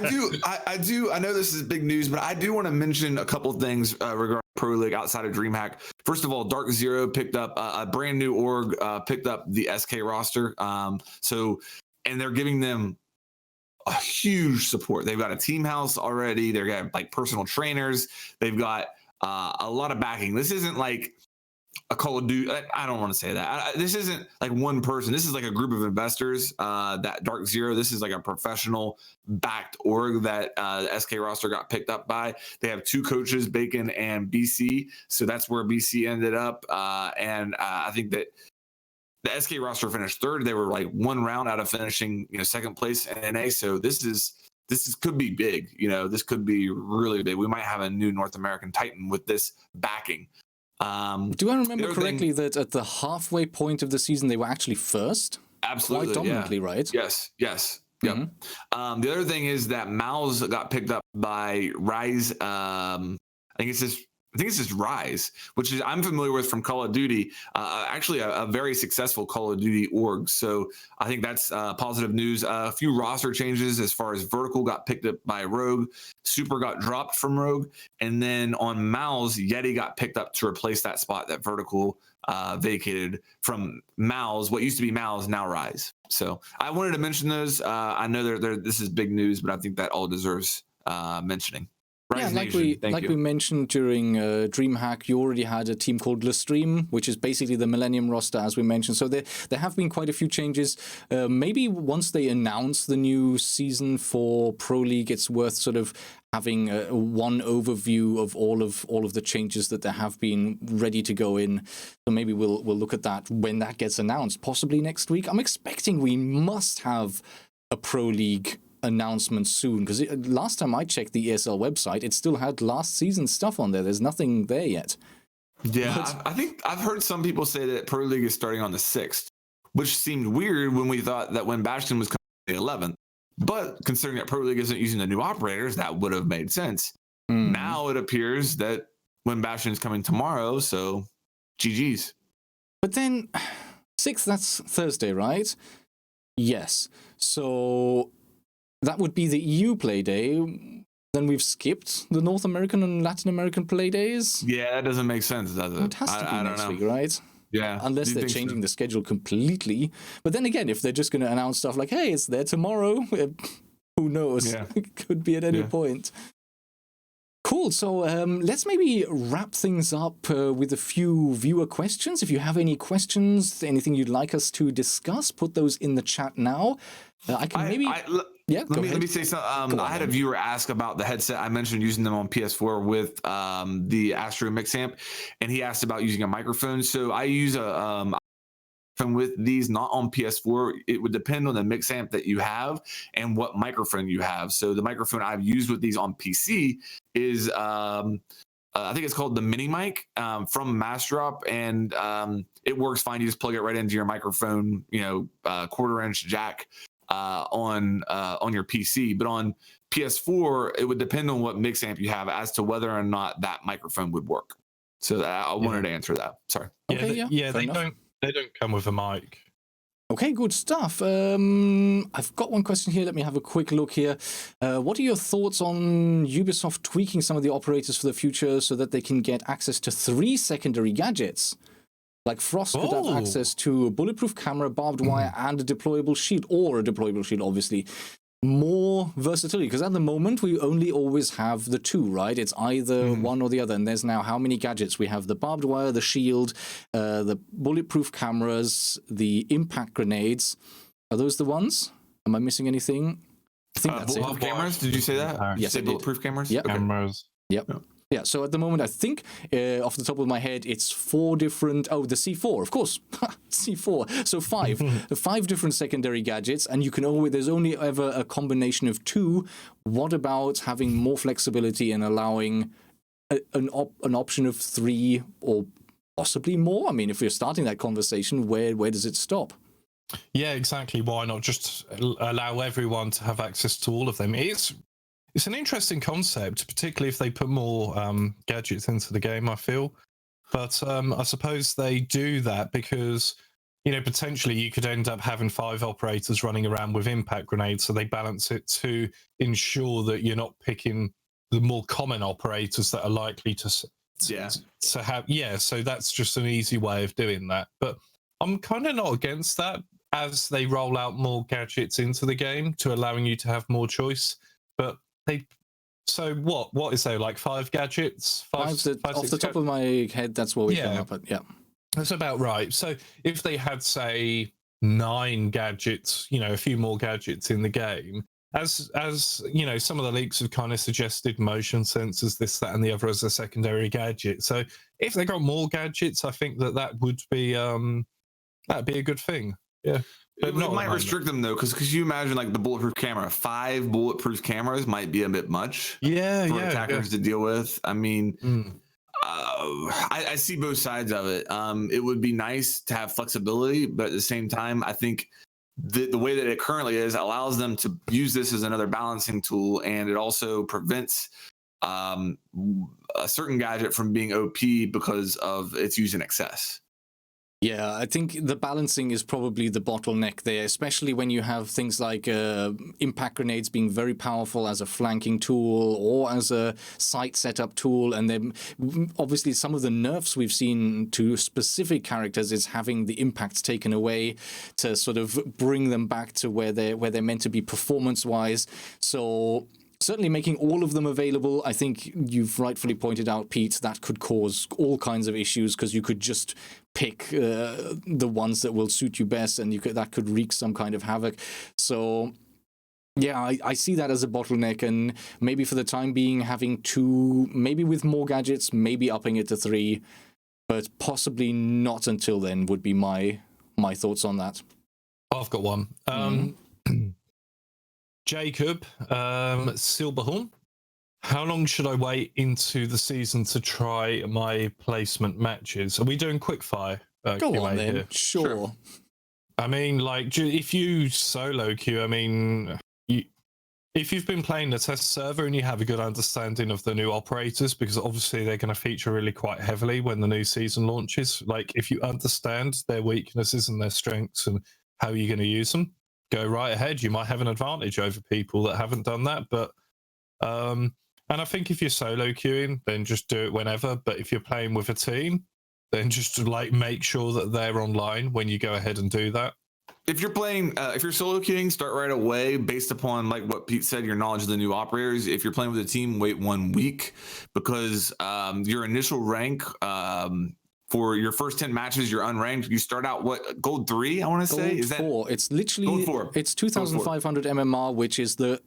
Speaker 2: do. I know this is big news, but I do want to mention a couple of things regarding Pro League outside of DreamHack. First of all, Dark Zero picked up a brand new org, picked up the SK roster. And they're giving them a huge support. They've got a team house already. They're got like personal trainers. They've got a lot of backing. This isn't like a Call of Duty. I don't want to say that. This isn't like one person. This is like a group of investors. That Dark Zero. This is like a professional backed org that the SK roster got picked up by. They have 2 coaches, Bacon and BC. So that's where BC ended up. And I think that the SK roster finished 3rd. They were like 1 round out of finishing, 2nd place in NA. So this could be big. This could be really big. We might have a new North American Titan with this backing.
Speaker 1: Do I remember correctly that at the halfway point of the season they were actually first?
Speaker 2: Absolutely,
Speaker 1: quite dominantly, right?
Speaker 2: Yes. Yep. Mm-hmm. The other thing is that Mouse got picked up by Rise. I think it's just Rise, which is I'm familiar with from Call of Duty. Actually, a very successful Call of Duty org. So I think that's positive news. A few roster changes as far as Vertical got picked up by Rogue, Super got dropped from Rogue, and then on Mouse, Yeti got picked up to replace that spot that Vertical vacated from Mouse. What used to be Mouse, now Rise. So I wanted to mention those. I know this is big news, but I think that all deserves mentioning.
Speaker 1: Yeah,
Speaker 2: Rise
Speaker 1: like
Speaker 2: Nation, thank you.
Speaker 1: we mentioned during DreamHack, you already had a team called Le Stream, which is basically the Millennium roster, as we mentioned. So there have been quite a few changes. Maybe once they announce the new season for Pro League, it's worth sort of having one overview of all of the changes that there have been ready to go in. So maybe we'll look at that when that gets announced, possibly next week. I'm expecting we must have a Pro League announcement soon, because last time I checked the ESL website, it still had last season's stuff on there. There's nothing there yet.
Speaker 2: Yeah, I think I've heard some people say that Pro League is starting on the 6th, which seemed weird when we thought that Wind Bastion was coming on the 11th. But considering that Pro League isn't using the new operators, that would have made sense. Now it appears that Wind Bastion is coming tomorrow, so GG's.
Speaker 1: But then 6th, that's Thursday, right? Yes. So that would be the EU play day. Then we've skipped the North American and Latin American play days.
Speaker 2: Yeah, that doesn't make sense, does it?
Speaker 1: It has to be next week, right?
Speaker 2: Yeah.
Speaker 1: Unless they're changing the schedule completely. But then again, if they're just going to announce stuff like, hey, it's there tomorrow, who knows?
Speaker 2: Yeah.
Speaker 1: It could be at any point. Cool. So let's maybe wrap things up with a few viewer questions. If you have any questions, anything you'd like us to discuss, put those in the chat now. Let me say something. I had a viewer ask about the headset. I mentioned using them on PS4 with the Astro Mix Amp, and he asked about using a microphone. So I use a with these, not on PS4. It would depend on the mix amp that you have and what microphone you have. So the microphone I've used with these on PC is I think it's called the Mini Mic from Masterdrop, and it works fine. You just plug it right into your microphone, quarter-inch jack on your PC. But on PS4, it would depend on what mix amp you have as to whether or not that microphone would work. So I wanted to answer that. Sorry.
Speaker 3: They don't come with a mic.
Speaker 1: Okay, good stuff. I've got one question here. Let me have a quick look here. What are your thoughts on Ubisoft tweaking some of the operators for the future so that they can get access to 3 secondary gadgets? Like Frost could have access to a bulletproof camera, barbed wire, and a deployable shield, or a deployable shield, obviously. More versatility, because at the moment we only always have the 2, right? It's either one or the other, and there's now how many gadgets? We have the barbed wire, the shield, the bulletproof cameras, the impact grenades. Are those the ones? Am I missing anything? I think that's it.
Speaker 2: Bulletproof cameras? Did you say that?
Speaker 1: Yes, I did.
Speaker 2: Bulletproof cameras?
Speaker 1: Yep.
Speaker 2: Okay.
Speaker 3: Cameras.
Speaker 1: Yep. Yeah, so at the moment, I think, off the top of my head, it's 4 different... Oh, the C4, of course. C4. So 5 different secondary gadgets, and you can always... There's only ever a combination of 2. What about having more flexibility and allowing an option of 3 or possibly more? I mean, if you're starting that conversation, where does it stop?
Speaker 3: Yeah, exactly. Why not just allow everyone to have access to all of them? It's an interesting concept, particularly if they put more gadgets into the game, I feel. But I suppose they do that because, potentially you could end up having 5 operators running around with impact grenades, so they balance it to ensure that you're not picking the more common operators that are likely to have... Yeah, so that's just an easy way of doing that. But I'm kind of not against that as they roll out more gadgets into the game to allowing you to have more choice. But so what is there, like 5 gadgets?
Speaker 1: Off the top of my head, that's what we come up with. Yeah,
Speaker 3: that's about right. So if they had, say, 9 gadgets, a few more gadgets in the game, as some of the leaks have kind of suggested motion sensors, this, that, and the other as a secondary gadget. So if they got more gadgets, I think that would be that'd be a good thing. Yeah.
Speaker 2: But it might restrict them though, because you imagine like the bulletproof camera, 5 bulletproof cameras might be a bit much. For attackers to deal with. I mean, I see both sides of it. It would be nice to have flexibility, but at the same time, I think the way that it currently is allows them to use this as another balancing tool, and it also prevents a certain gadget from being OP because of its use in excess.
Speaker 1: Yeah, I think the balancing is probably the bottleneck there, especially when you have things like impact grenades being very powerful as a flanking tool or as a site setup tool. And then obviously some of the nerfs we've seen to specific characters is having the impacts taken away to sort of bring them back to where they're meant to be performance-wise. So certainly making all of them available, I think you've rightfully pointed out, Pete, that could cause all kinds of issues because you could just pick the ones that will suit you best, and that could wreak some kind of havoc. So yeah, I see that as a bottleneck, and maybe for the time being having 2, maybe with more gadgets, maybe upping it to 3, but possibly not until then would be my thoughts on that.
Speaker 3: I've got one. Jacob, Silberhorn. How long should I wait into the season to try my placement matches? Are we doing quickfire?
Speaker 1: Go
Speaker 3: QA
Speaker 1: on then.
Speaker 3: here?
Speaker 1: Sure.
Speaker 3: I mean, like, if you solo queue, I mean, if you've been playing the test server and you have a good understanding of the new operators, because obviously they're going to feature really quite heavily when the new season launches. Like, if you understand their weaknesses and their strengths and how you're going to use them, go right ahead. You might have an advantage over people that haven't done that. But and I think if you're solo queuing, then just do it whenever. But if you're playing with a team, then just like make sure that they're online when you go ahead and do that.
Speaker 2: If you're playing, if you're solo queuing, start right away based upon like what Pete said, your knowledge of the new operators. If you're playing with a team, wait 1 week because your initial rank for your first 10 matches, you're unranked. You start out gold 3, I want to say.
Speaker 1: Is that 4? It's literally
Speaker 2: gold 4.
Speaker 1: It's 2,500 MMR, which is the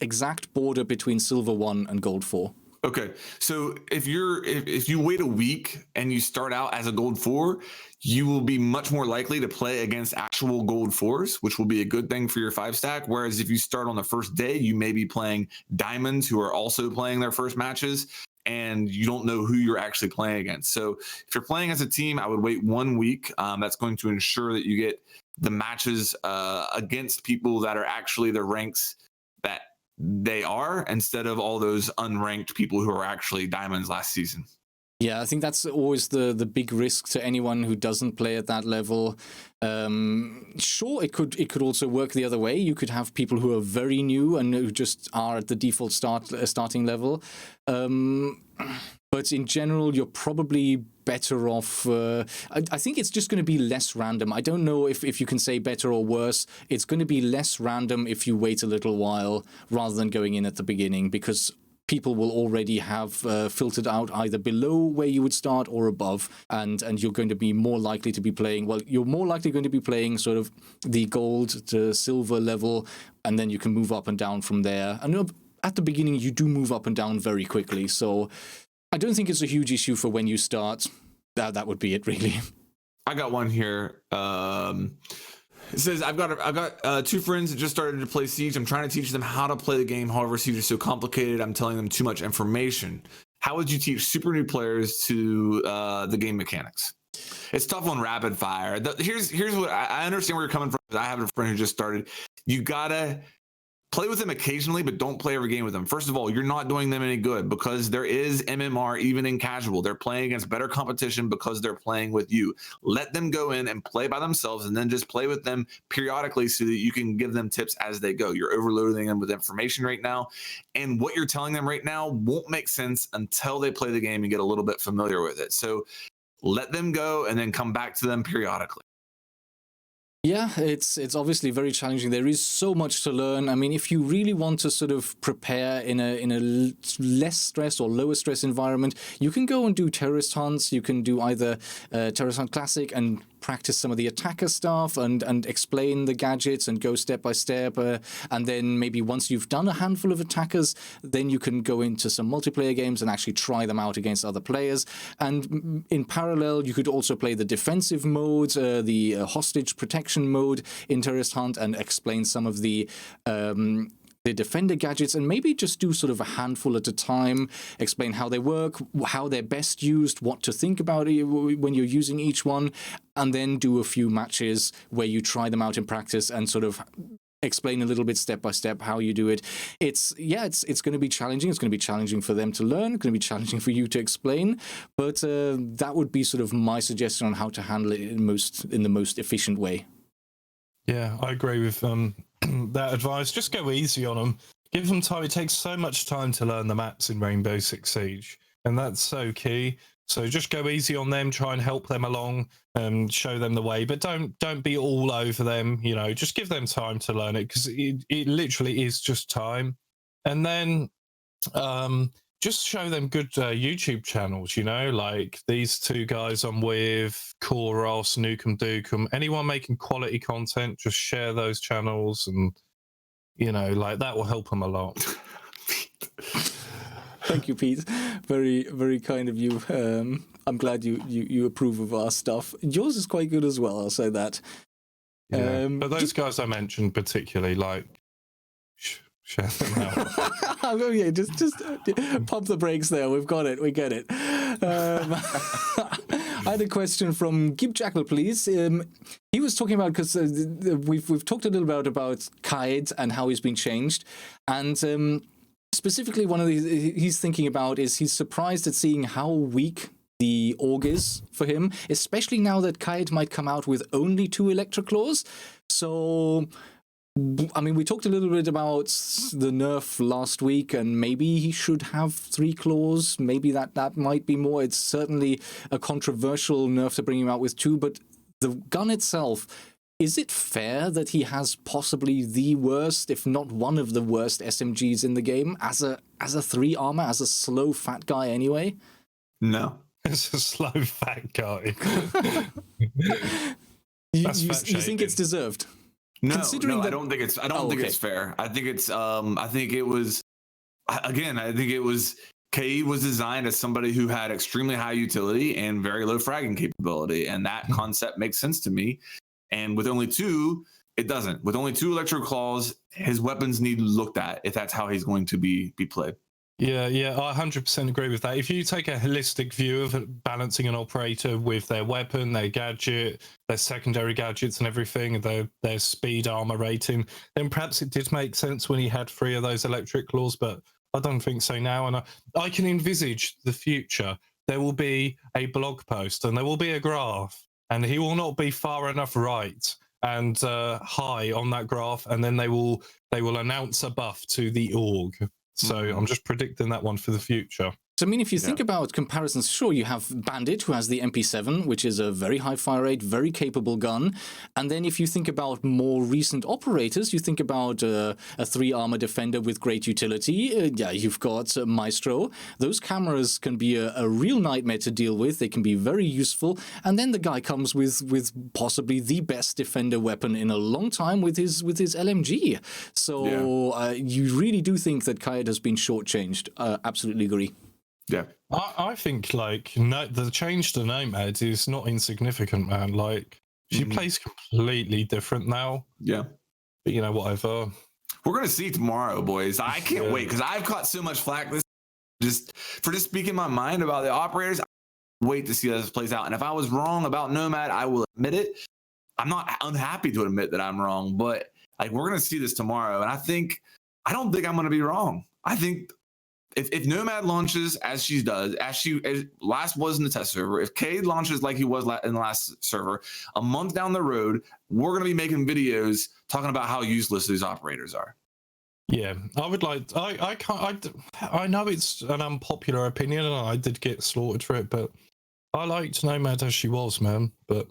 Speaker 1: exact border between silver 1 and gold 4.
Speaker 2: Okay, so if you wait a week and you start out as a gold 4, you will be much more likely to play against actual gold 4s, which will be a good thing for your 5-stack. Whereas if you start on the first day, you may be playing diamonds who are also playing their first matches, and you don't know who you're actually playing against. So if you're playing as a team, I would wait 1 week. That's going to ensure that you get the matches against people that are actually the ranks that they are, instead of all those unranked people who are actually diamonds last season.
Speaker 1: Yeah, I think that's always the big risk to anyone who doesn't play at that level. Sure, it could also work the other way. You could have people who are very new and who just are at the default starting level. But in general, you're probably better off. I think it's just going to be less random. I don't know if you can say better or worse. It's going to be less random if you wait a little while rather than going in at the beginning, because people will already have filtered out either below where you would start or above, and you're going to be more likely to be playing, well, you're more likely going to be playing sort of the gold to silver level, and then you can move up and down from there. And at the beginning, you do move up and down very quickly, so I don't think it's a huge issue for when you start. That would be it, really.
Speaker 2: I got one here. It says, I've got 2 friends that just started to play Siege. I'm trying to teach them how to play the game. However, Siege is so complicated. I'm telling them too much information. How would you teach super new players to the game mechanics? It's tough on rapid fire. Here's what I understand where you're coming from. I have a friend who just started. You gotta play with them occasionally, but don't play every game with them. First of all, you're not doing them any good because there is MMR even in casual. They're playing against better competition because they're playing with you. Let them go in and play by themselves, and then just play with them periodically so that you can give them tips as they go. You're overloading them with information right now, and what you're telling them right now won't make sense until they play the game and get a little bit familiar with it. So let them go and then come back to them periodically.
Speaker 1: Yeah, it's obviously very challenging. There is so much to learn. I mean, if you really want to sort of prepare in a less stress or lower stress environment, you can go and do terrorist hunts. You can do either Terrorist Hunt Classic and practice some of the attacker stuff and explain the gadgets and go step by step. And then maybe once you've done a handful of attackers, then you can go into some multiplayer games and actually try them out against other players. And in parallel, you could also play the defensive mode, the hostage protection mode in Terrorist Hunt, and explain some of the defender gadgets, and maybe just do sort of a handful at a time, explain how they work, how they're best used, what to think about it when you're using each one, and then do a few matches where you try them out in practice and sort of explain a little bit step by step how you do it. It's going to be challenging. It's going to be challenging for them to learn. It's going to be challenging for you to explain. But that would be sort of my suggestion on how to handle it in the most efficient way.
Speaker 3: Yeah, I agree with that advice. Just go easy on them. Give them time. It takes so much time to learn the maps in Rainbow Six Siege, and that's so key. So just go easy on them. Try and help them along and show them the way, but don't be all over them. You know, just give them time to learn it, because it literally is just time. And then just show them good YouTube channels, you know, like these two guys I'm with, Koros, Nukem Dukem, anyone making quality content, just share those channels, and, you know, like that will help them a lot.
Speaker 1: Thank you, Pete. Very, very kind of you. I'm glad you approve of our stuff. Yours is quite good as well, I'll say that.
Speaker 3: Yeah. But those guys I mentioned particularly, like, share them out.
Speaker 1: Oh, yeah, just pump the brakes there. We've got it. We get it. I had a question from Gib Jackal, please. He was talking about, because we've talked a little bit about Kaid and how he's been changed, and specifically one of the he's thinking about is he's surprised at seeing how weak the org is for him, especially now that Kaid might come out with only 2 Electro Claws. So, I mean, we talked a little bit about the nerf last week, and maybe he should have 3 claws. Maybe that might be more. It's certainly a controversial nerf to bring him out with 2, but the gun itself, is it fair that he has possibly the worst, if not one of the worst SMGs in the game as a 3 armor, as a slow fat guy anyway?
Speaker 2: No.
Speaker 3: It's a slow fat guy.
Speaker 1: You think it's deserved?
Speaker 2: No, I don't think it's. I don't think it's fair. I think it's. I think it was. Again, I think it was. Kaid was designed as somebody who had extremely high utility and very low fragging capability, and that concept makes sense to me. And with only 2, it doesn't. With only 2 Electro Claws, his weapons need looked at if that's how he's going to be played.
Speaker 3: Yeah, I 100% agree with that. If you take a holistic view of balancing an operator with their weapon, their gadget, their secondary gadgets and everything, their speed armor rating, then perhaps it did make sense when he had 3 of those electric claws, but I don't think so now. And I can envisage the future. There will be a blog post and there will be a graph, and he will not be far enough right and high on that graph, and then they will announce a buff to the org. So I'm just predicting that one for the future.
Speaker 1: So, I mean, if you think about comparisons, sure, you have Bandit, who has the MP7, which is a very high fire rate, very capable gun. And then if you think about more recent operators, you think about a 3 armor defender with great utility. You've got Maestro. Those cameras can be a real nightmare to deal with. They can be very useful. And then the guy comes with possibly the best defender weapon in a long time with his LMG. So you really do think that Kaid has been shortchanged. Absolutely agree.
Speaker 2: Yeah,
Speaker 3: I think the change to Nomad is not insignificant, man. Like, she plays completely different now.
Speaker 2: Yeah,
Speaker 3: but you know, whatever.
Speaker 2: We're gonna see tomorrow, boys. I can't wait, because I've caught so much flack just speaking my mind about the operators. I wait to see how this plays out. And if I was wrong about Nomad, I will admit it. I'm not unhappy to admit that I'm wrong, but like, we're gonna see this tomorrow, and I don't think I'm gonna be wrong. I think. If Nomad launches as she last was in the test server, if Kaid launches like he was in the last server, a month down the road, we're going to be making videos talking about how useless these operators are.
Speaker 3: Yeah, I would like. I know it's an unpopular opinion, and I did get slaughtered for it, but I liked Nomad as she was, man. But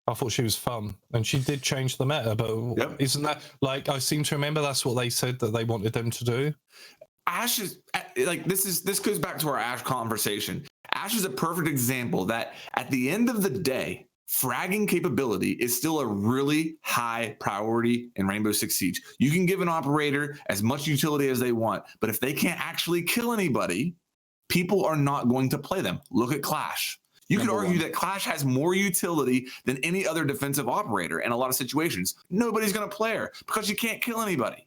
Speaker 3: I thought she was fun, and she did change the meta. But isn't that, like, I seem to remember that's what they said that they wanted them to do?
Speaker 2: Ash is like, this goes back to our Ash conversation. Ash is a perfect example that at the end of the day, fragging capability is still a really high priority in Rainbow Six Siege. You can give an operator as much utility as they want, but if they can't actually kill anybody, people are not going to play them. Look at Clash. You could argue that Clash has more utility than any other defensive operator in a lot of situations. Nobody's going to play her because you can't kill anybody.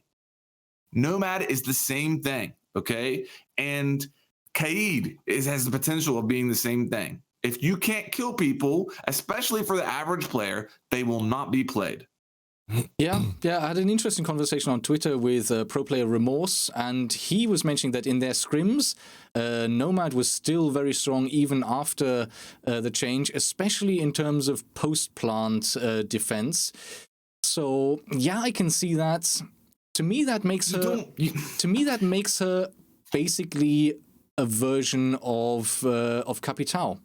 Speaker 2: Nomad is the same thing, okay? And Kaid has the potential of being the same thing. If you can't kill people, especially for the average player, they will not be played.
Speaker 1: Yeah, I had an interesting conversation on Twitter with pro player Remorse, and he was mentioning that in their scrims, Nomad was still very strong even after the change, especially in terms of post-plant defense. So, yeah, I can see that. To me, that makes her basically a version of Capitao.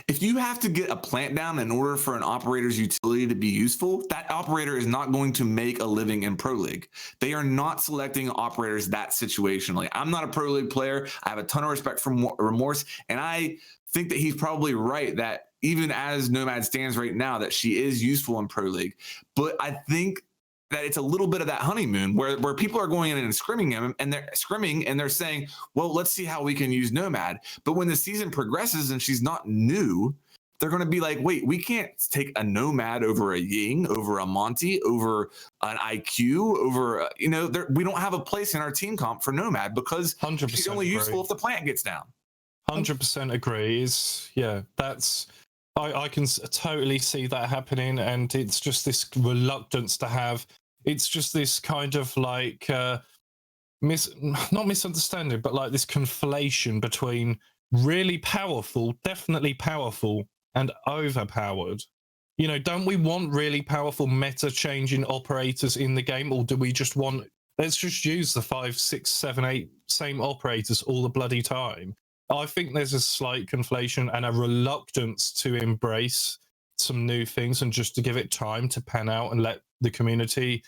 Speaker 2: If you have to get a plant down in order for an operator's utility to be useful, that operator is not going to make a living in Pro League. They are not selecting operators that situationally. I'm not a Pro League player. I have a ton of respect for Remorse, and I think that he's probably right that even as Nomad stands right now, that she is useful in Pro League. But I think that it's a little bit of that honeymoon where people are going in and scrimming him, and they're saying, well, let's see how we can use Nomad. But when the season progresses and she's not new, they're going to be like, wait, we can't take a Nomad over a Ying, over a Monty, over an IQ, over, we don't have a place in our team comp for Nomad because
Speaker 3: 100%
Speaker 2: she's only useful if the plant gets down.
Speaker 3: 100% agree. I can totally see that happening, and it's just this reluctance to have. It's just this kind of like not misunderstanding, but like this conflation between really powerful, definitely powerful, and overpowered. Don't we want really powerful meta-changing operators in the game, or do we just want? Let's just use the 5, 6, 7, 8 same operators all the bloody time. I think there's a slight conflation and a reluctance to embrace some new things and just to give it time to pan out and let the community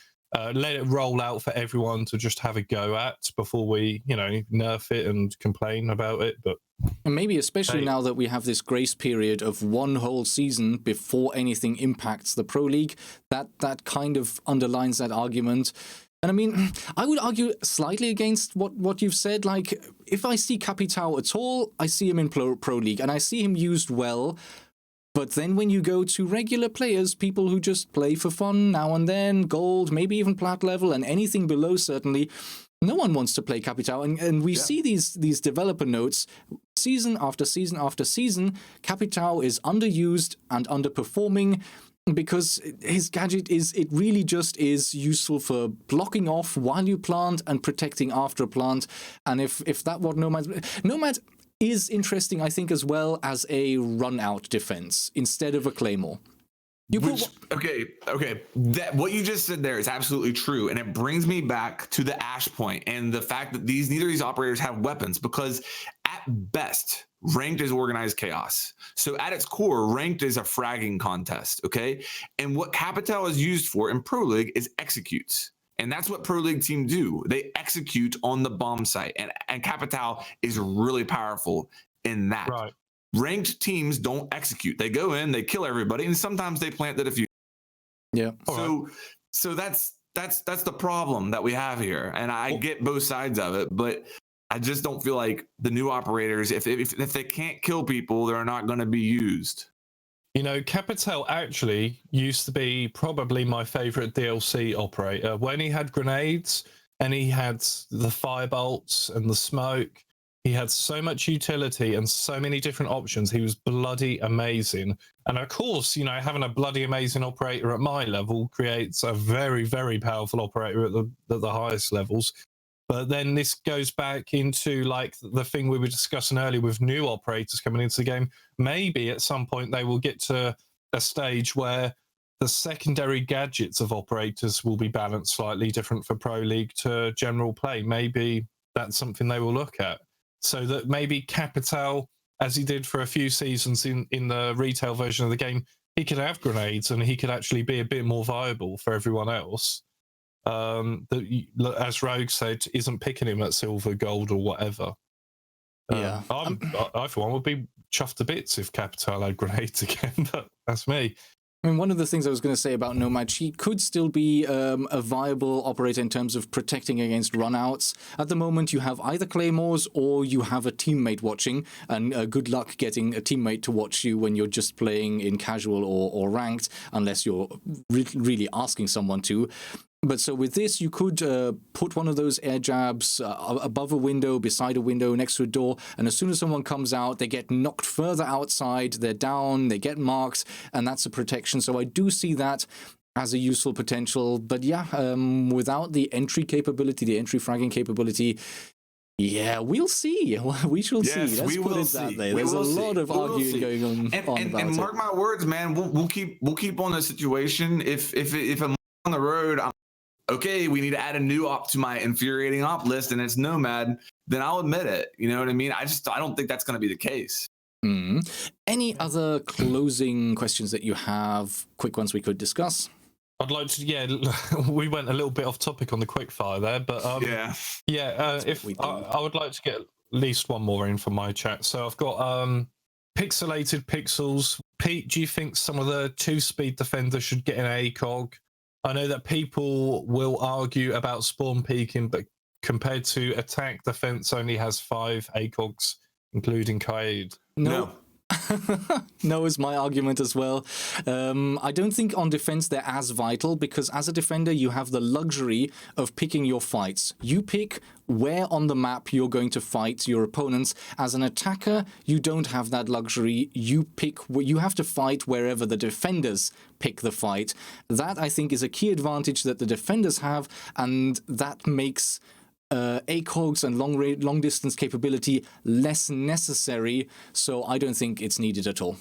Speaker 3: let it roll out for everyone to just have a go at before we, nerf it and complain about it. But
Speaker 1: and maybe especially now that we have this grace period of one whole season before anything impacts the Pro League, that kind of underlines that argument. And I mean, I would argue slightly against what you've said. Like, if I see Capitao at all, I see him in Pro League, and I see him used well. But then when you go to regular players, people who just play for fun now and then, gold, maybe even plat level, and anything below, certainly, no one wants to play Capitao. And we see these developer notes season after season after season. Capitao is underused and underperforming, because his gadget really just is useful for blocking off while you plant and protecting after a plant. And if that what Nomad is interesting, I think, as well as a run out defense instead of a Claymore.
Speaker 2: Okay. That what you just said there is absolutely true, and it brings me back to the Ash point and the fact that neither of these operators have weapons, because at best, ranked is organized chaos. So at its core, ranked is a fragging contest, okay? And what Capitao is used for in Pro League is executes. And that's what Pro League teams do. They execute on the bomb site. And Capitao is really powerful in that.
Speaker 3: Right.
Speaker 2: Ranked teams don't execute. They go in, they kill everybody, and sometimes they plant the defuse.
Speaker 1: Yeah.
Speaker 2: So that's the problem that we have here. And I get both sides of it, but I just don't feel like the new operators, if they can't kill people, they're not going to be used.
Speaker 3: Capitao actually used to be probably my favorite DLC operator. When he had grenades and he had the firebolts and the smoke, he had so much utility and so many different options. He was bloody amazing. And of course, having a bloody amazing operator at my level creates a very, very powerful operator at the highest levels. But then this goes back into like the thing we were discussing earlier with new operators coming into the game. Maybe at some point they will get to a stage where the secondary gadgets of operators will be balanced slightly different for Pro League to general play. Maybe that's something they will look at. So that maybe Capitao, as he did for a few seasons in the retail version of the game, he could have grenades and he could actually be a bit more viable for everyone else. That, as Rogue said, isn't picking him at silver, gold, or whatever.
Speaker 1: Yeah,
Speaker 3: I for one would be chuffed to bits if Capitao had grenades again. That's me.
Speaker 1: I mean, one of the things I was going to say about Nomad, she could still be a viable operator in terms of protecting against runouts. At the moment, you have either Claymores or you have a teammate watching, and good luck getting a teammate to watch you when you're just playing in casual or ranked, unless you're really asking someone to. But so with this, you could put one of those air jabs above a window, beside a window, next to a door, and as soon as someone comes out, they get knocked further outside, they're down, they get marked, and that's a protection. So I do see that as a useful potential. But yeah, without the entry capability, the entry fragging capability, yeah, we'll see. We shall see. Let's put it that way. There's a lot of arguing going on about it.
Speaker 2: And mark my words, man, we'll keep on the situation. If I'm on the road, okay, we need to add a new op to my infuriating op list, and it's Nomad, then I'll admit it. You know what I mean? I don't think that's going to be the case.
Speaker 1: Any other closing questions that you have? Quick ones we could discuss.
Speaker 3: I'd like to, yeah, we went a little bit off topic on the quickfire there, but if I would like to get at least one more in from my chat. So I've got pixelated pixels. Pete, do you think some of the 2-speed defenders should get an ACOG? I know that people will argue about spawn peaking, but compared to attack, defense only has 5 ACOGs, including Kaid.
Speaker 1: No. No is my argument as well. I don't think on defense they're as vital, because as a defender you have the luxury of picking your fights. You pick where on the map you're going to fight your opponents. As an attacker, you don't have that luxury. You have to fight wherever the defenders pick the fight. That, I think, is a key advantage that the defenders have, and that makes ACOGs and long distance capability less necessary, so I don't think it's needed at all.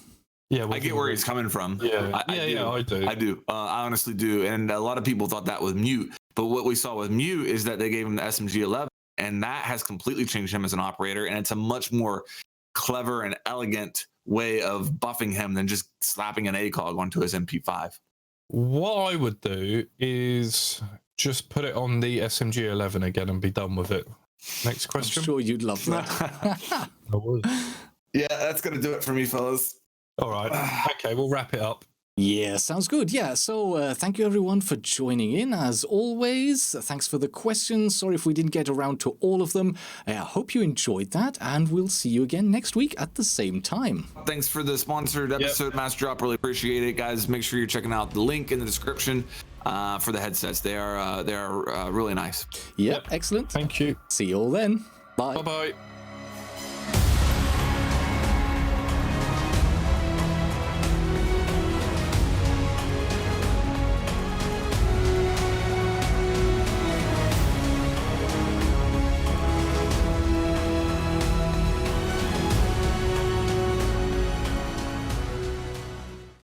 Speaker 2: Yeah, I get where he's coming from. I do. I honestly do. And a lot of people thought that was Mute, but what we saw with Mute is that they gave him the SMG-11, and that has completely changed him as an operator, and it's a much more clever and elegant way of buffing him than just slapping an ACOG onto his MP5.
Speaker 3: What I would do is just put it on the SMG-11 again and be done with it. Next question.
Speaker 1: I'm sure you'd love that.
Speaker 3: I would.
Speaker 2: Yeah, that's going to do it for me, fellas.
Speaker 3: All right. Okay, we'll wrap it up.
Speaker 1: Yeah, sounds good. Yeah, so thank you everyone for joining in. As always, thanks for the questions. Sorry if we didn't get around to all of them. I hope you enjoyed that, and we'll see you again next week at the same time.
Speaker 2: Thanks for the sponsored episode, Master Drop. Really appreciate it, guys. Make sure you're checking out the link in the description for the headsets. They are really nice.
Speaker 1: Yep, excellent.
Speaker 3: Thank you.
Speaker 1: See you all then. Bye.
Speaker 3: Bye-bye.